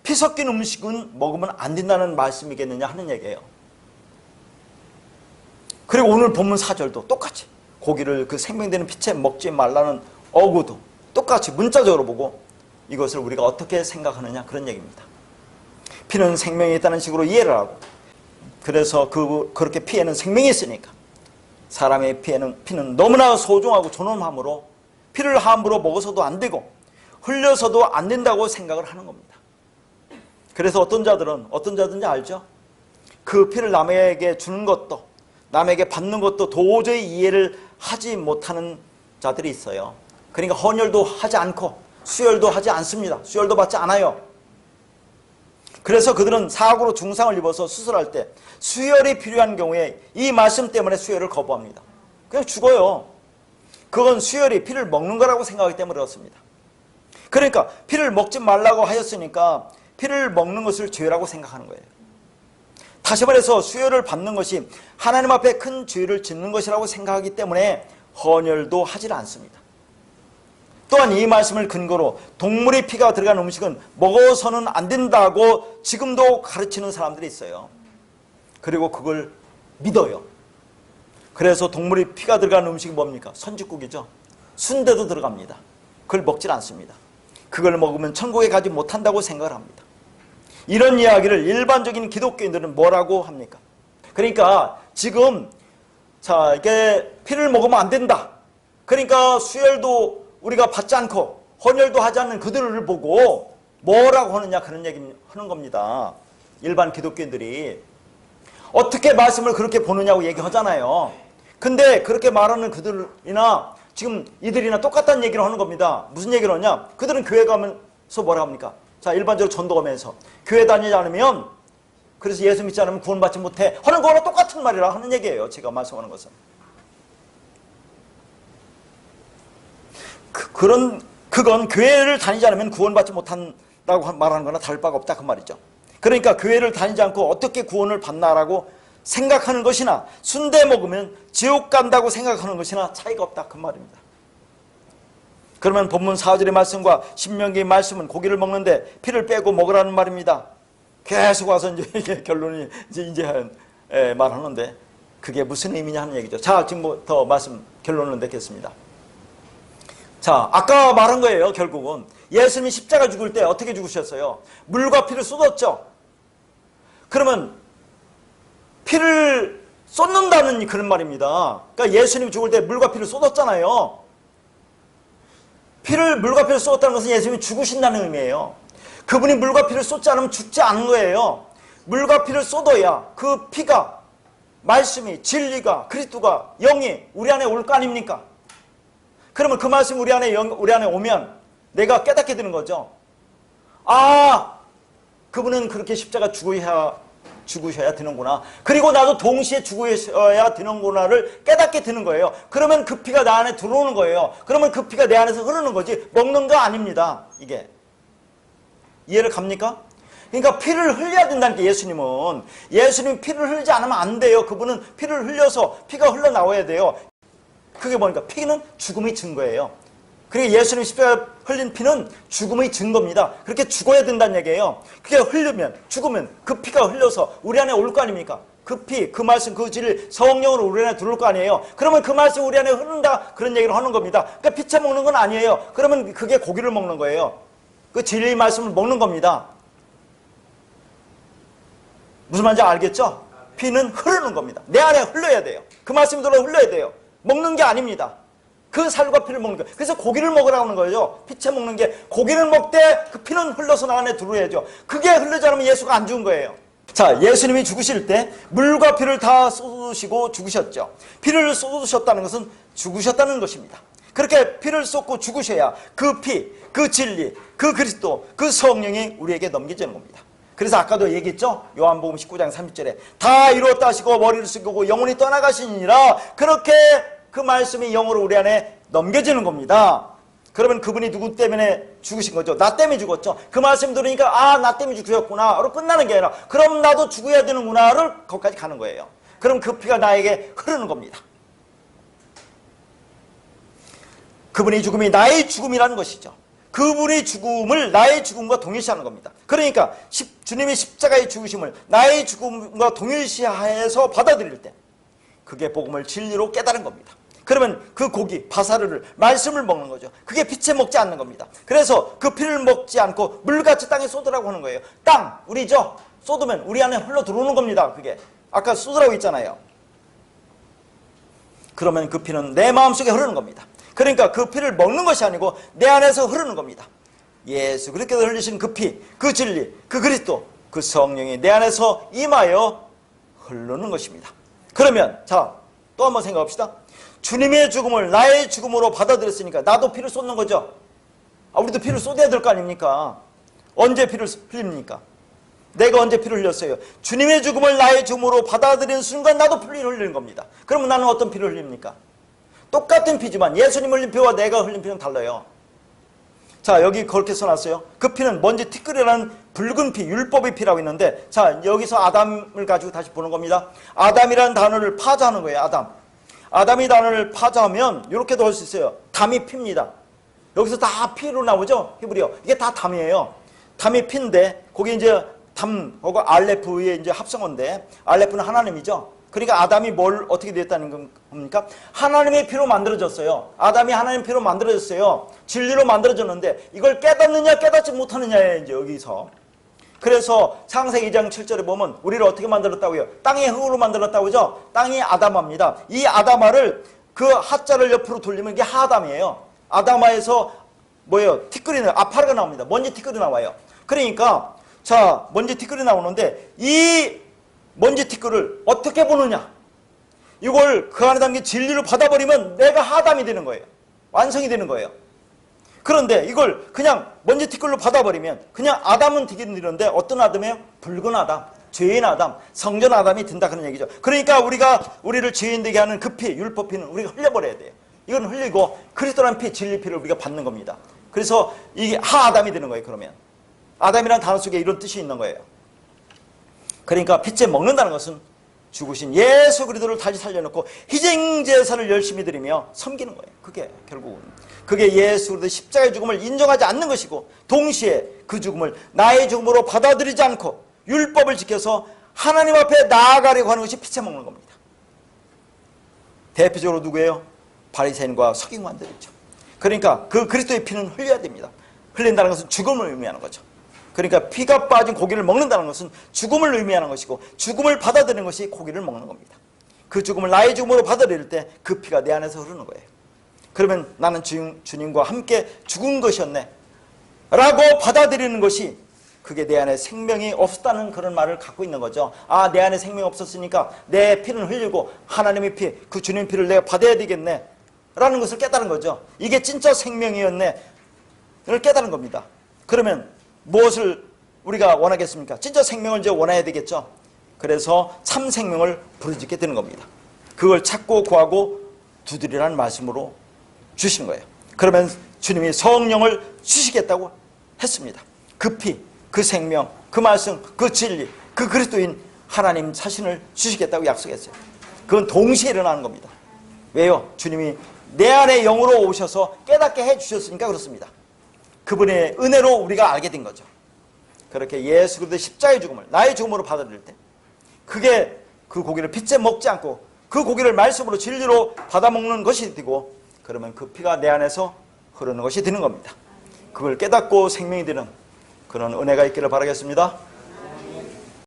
피 섞인 음식은 먹으면 안 된다는 말씀이겠느냐 하는 얘기예요. 그리고 오늘 본문 4절도 똑같이 고기를 그 생명되는 피채 먹지 말라는 어구도 똑같이 문자적으로 보고 이것을 우리가 어떻게 생각하느냐 그런 얘기입니다. 피는 생명이 있다는 식으로 이해를 하고 그래서 그렇게 피에는 생명이 있으니까 사람의 피는 너무나 소중하고 존엄하므로 피를 함부로 먹어서도 안 되고 흘려서도 안 된다고 생각을 하는 겁니다. 그래서 어떤 자든지 알죠? 그 피를 남에게 주는 것도 남에게 받는 것도 도저히 이해를 하지 못하는 자들이 있어요. 그러니까 헌혈도 하지 않고 수혈도 하지 않습니다. 수혈도 받지 않아요. 그래서 그들은 사고로 중상을 입어서 수술할 때 수혈이 필요한 경우에 이 말씀 때문에 수혈을 거부합니다. 그냥 죽어요. 그건 수혈이 피를 먹는 거라고 생각하기 때문에 그렇습니다. 그러니까 피를 먹지 말라고 하였으니까 피를 먹는 것을 죄라고 생각하는 거예요. 다시 말해서 수혈을 받는 것이 하나님 앞에 큰 죄를 짓는 것이라고 생각하기 때문에 헌혈도 하질 않습니다. 또한 이 말씀을 근거로 동물의 피가 들어간 음식은 먹어서는 안 된다고 지금도 가르치는 사람들이 있어요. 그리고 그걸 믿어요. 그래서 동물의 피가 들어간 음식이 뭡니까? 선지국이죠. 순대도 들어갑니다. 그걸 먹질 않습니다. 그걸 먹으면 천국에 가지 못한다고 생각을 합니다. 이런 이야기를 일반적인 기독교인들은 뭐라고 합니까? 그러니까 지금 이게 피를 먹으면 안 된다. 그러니까 수혈도 우리가 받지 않고 헌혈도 하지 않는 그들을 보고 뭐라고 하느냐 그런 얘기 하는 겁니다. 일반 기독교인들이 어떻게 말씀을 그렇게 보느냐고 얘기하잖아요. 근데 그렇게 말하는 그들이나 지금 이들이나 똑같다는 얘기를 하는 겁니다. 무슨 얘기를 하냐? 그들은 교회 가면서 뭐라 합니까? 자, 일반적으로 전도 가면서 교회 다니지 않으면 그래서 예수 믿지 않으면 구원받지 못해 하는 거랑 똑같은 말이라 하는 얘기예요. 제가 말씀하는 것은. 그건 교회를 다니지 않으면 구원받지 못한다고 말하는 거나 다를 바가 없다 그 말이죠. 그러니까 교회를 다니지 않고 어떻게 구원을 받나라고 생각하는 것이나 순대 먹으면 지옥 간다고 생각하는 것이나 차이가 없다 그 말입니다. 그러면 본문 4절의 말씀과 신명기의 말씀은 고기를 먹는데 피를 빼고 먹으라는 말입니다. 계속 와서 이제 결론이 이제 말하는데 그게 무슨 의미냐 하는 얘기죠. 자, 지금부터 결론을 맺겠습니다. 자, 아까 말한 거예요. 결국은 예수님이 십자가 죽을 때 어떻게 죽으셨어요? 물과 피를 쏟았죠. 그러면 피를 쏟는다는 그런 말입니다. 그러니까 예수님이 죽을 때 물과 피를 쏟았잖아요. 물과 피를 쏟았다는 것은 예수님이 죽으신다는 의미예요. 그분이 물과 피를 쏟지 않으면 죽지 않은 거예요. 물과 피를 쏟아야 그 피가, 말씀이, 진리가, 그리스도가, 영이 우리 안에 올 거 아닙니까? 그러면 그 말씀이 우리 안에 오면 내가 깨닫게 되는 거죠. 아, 그분은 그렇게 십자가 죽으셔야 되는구나. 그리고 나도 동시에 죽으셔야 되는구나를 깨닫게 되는 거예요. 그러면 그 피가 내 안에 들어오는 거예요. 그러면 그 피가 내 안에서 흐르는 거지 먹는 거 아닙니다. 이게 이해를 갑니까? 그러니까 피를 흘려야 된다는 게 예수님이 피를 흘리지 않으면 안 돼요. 그분은 피를 흘려서 피가 흘러나와야 돼요. 그게 뭐니까 피는 죽음의 증거예요. 그리고 예수님 십자가에 흘린 피는 죽음의 증거입니다. 그렇게 죽어야 된다는 얘기예요. 그게 흘리면 죽으면 그 피가 흘려서 우리 안에 올 거 아닙니까? 그 피, 그 말씀, 그 진리 성령으로 우리 안에 들어올 거 아니에요. 그러면 그 말씀 우리 안에 흐른다 그런 얘기를 하는 겁니다. 그러니까 피채 먹는 건 아니에요. 그러면 그게 고기를 먹는 거예요. 그 진리의 말씀을 먹는 겁니다. 무슨 말인지 알겠죠? 피는 흐르는 겁니다. 내 안에 흘러야 돼요. 그 말씀이 들어 흘러야 돼요. 먹는 게 아닙니다. 그 살과 피를 먹는 거예요. 그래서 고기를 먹으라고 하는 거예요. 피채 먹는 게 고기를 먹되 그 피는 흘러서 나 안에 들어야죠. 그게 흐르지 않으면 예수가 안 죽은 거예요. 자, 예수님이 죽으실 때 물과 피를 다 쏟으시고 죽으셨죠. 피를 쏟으셨다는 것은 죽으셨다는 것입니다. 그렇게 피를 쏟고 죽으셔야 그 피, 그 진리, 그 그리스도, 그 성령이 우리에게 넘겨지는 겁니다. 그래서 아까도 얘기했죠. 요한복음 19장 30절에 다 이루었다 하시고 머리를 숙이고 영혼이 떠나가시니라. 그렇게 그 말씀이 영으로 우리 안에 넘겨지는 겁니다. 그러면 그분이 누구 때문에 죽으신 거죠? 나 때문에 죽었죠. 그 말씀 들으니까 나 때문에 죽으셨구나로 끝나는 게 아니라 그럼 나도 죽어야 되는구나를 거기까지 가는 거예요. 그럼 그 피가 나에게 흐르는 겁니다. 그분의 죽음이 나의 죽음이라는 것이죠. 그분의 죽음을 나의 죽음과 동일시하는 겁니다. 그러니까 주님의 십자가의 죽으심을 나의 죽음과 동일시해서 받아들일 때 그게 복음을 진리로 깨달은 겁니다. 그러면 그 고기, 바사르를, 말씀을 먹는 거죠. 그게 피채 먹지 않는 겁니다. 그래서 그 피를 먹지 않고 물같이 땅에 쏟으라고 하는 거예요. 땅, 우리죠? 쏟으면 우리 안에 흘러 들어오는 겁니다. 그게 아까 쏟으라고 했잖아요. 그러면 그 피는 내 마음속에 흐르는 겁니다. 그러니까 그 피를 먹는 것이 아니고 내 안에서 흐르는 겁니다. 예수 그렇게 흘리신 그 피, 그 진리, 그 그리스도, 그 성령이 내 안에서 임하여 흐르는 것입니다. 그러면 자, 또 한번 생각합시다. 주님의 죽음을 나의 죽음으로 받아들였으니까 나도 피를 쏟는 거죠. 우리도 피를 쏟아야 될 거 아닙니까? 언제 피를 흘립니까? 내가 언제 피를 흘렸어요? 주님의 죽음을 나의 죽음으로 받아들이는 순간 나도 피를 흘리는 겁니다. 그러면 나는 어떤 피를 흘립니까? 똑같은 피지만 예수님 흘린 피와 내가 흘린 피는 달라요. 자, 여기 그렇게 써놨어요. 그 피는 먼지 티끌이라는 붉은 피, 율법의 피라고 있는데, 자, 여기서 아담을 가지고 다시 보는 겁니다. 아담이라는 단어를 파자하는 거예요. 아담이 단어를 파자하면 이렇게도 할 수 있어요. 담이 피입니다. 여기서 다 피로 나오죠? 히브리어. 이게 다 담이에요. 담이 피인데 거기 이제 담하고 알레프의 이제 합성어인데 알레프는 하나님이죠. 그러니까 아담이 뭘 어떻게 됐다는 겁니까? 하나님의 피로 만들어졌어요. 아담이 하나님의 피로 만들어졌어요. 진리로 만들어졌는데 이걸 깨닫느냐 깨닫지 못하느냐에 이제 여기서. 그래서 창세기 2장 7절에 보면 우리를 어떻게 만들었다고요? 땅의 흙으로 만들었다고 하죠? 땅이 아담아입니다. 이 아담아를 그 하자를 옆으로 돌리면 이게 하아담이에요. 아담아에서 뭐예요? 티끌이 나와요. 아파르가 나옵니다. 먼지 티끌이 나와요. 그러니까 자, 먼지 티끌이 나오는데 이 먼지 티끌을 어떻게 보느냐? 이걸 그 안에 담긴 진리를 받아버리면 내가 하담이 되는 거예요. 완성이 되는 거예요. 그런데 이걸 그냥 먼지 티끌로 받아버리면 그냥 아담은 되긴 되는데 어떤 아담이에요? 붉은 아담, 죄인 아담, 성전 아담이 든다 그런 얘기죠. 그러니까 우리를 죄인 되게 하는 그 피, 율법 피는 우리가 흘려버려야 돼요. 이건 흘리고 그리스도라는 피, 진리 피를 우리가 받는 겁니다. 그래서 이게 하아담이 되는 거예요. 그러면 아담이라는 단어 속에 이런 뜻이 있는 거예요. 그러니까 피째 먹는다는 것은 죽으신 예수 그리스도를 다시 살려놓고 희생 제사를 열심히 드리며 섬기는 거예요. 그게 결국은 그게 예수 그리스도 십자가의 죽음을 인정하지 않는 것이고 동시에 그 죽음을 나의 죽음으로 받아들이지 않고 율법을 지켜서 하나님 앞에 나아가려고 하는 것이 피째 먹는 겁니다. 대표적으로 누구예요? 바리새인과 서기관들이죠. 그러니까 그 그리스도의 피는 흘려야 됩니다. 흘린다는 것은 죽음을 의미하는 거죠. 그러니까 피가 빠진 고기를 먹는다는 것은 죽음을 의미하는 것이고 죽음을 받아들이는 것이 고기를 먹는 겁니다. 그 죽음을 나의 죽음으로 받아들일 때 그 피가 내 안에서 흐르는 거예요. 그러면 나는 주님과 함께 죽은 것이었네 라고 받아들이는 것이 그게 내 안에 생명이 없었다는 그런 말을 갖고 있는 거죠. 아, 내 안에 생명이 없었으니까 내 피는 흘리고 하나님의 피, 그 주님 피를 내가 받아야 되겠네 라는 것을 깨달은 거죠. 이게 진짜 생명이었네 를 깨달은 겁니다. 그러면 무엇을 우리가 원하겠습니까? 진짜 생명을 이제 원해야 되겠죠. 그래서 참 생명을 부르짖게 되는 겁니다. 그걸 찾고 구하고 두드리라는 말씀으로 주시는 거예요. 그러면 주님이 성령을 주시겠다고 했습니다. 그 피, 그 생명, 그 말씀, 그 진리, 그 그리스도인 하나님 자신을 주시겠다고 약속했어요. 그건 동시에 일어나는 겁니다. 왜요? 주님이 내 안에 영으로 오셔서 깨닫게 해주셨으니까 그렇습니다. 그분의 은혜로 우리가 알게 된 거죠. 그렇게 예수 그리스도의 십자가의 죽음을 나의 죽음으로 받아들일 때, 그게 그 고기를 핏째 먹지 않고 그 고기를 말씀으로 진리로 받아먹는 것이 되고, 그러면 그 피가 내 안에서 흐르는 것이 되는 겁니다. 그걸 깨닫고 생명이 되는 그런 은혜가 있기를 바라겠습니다.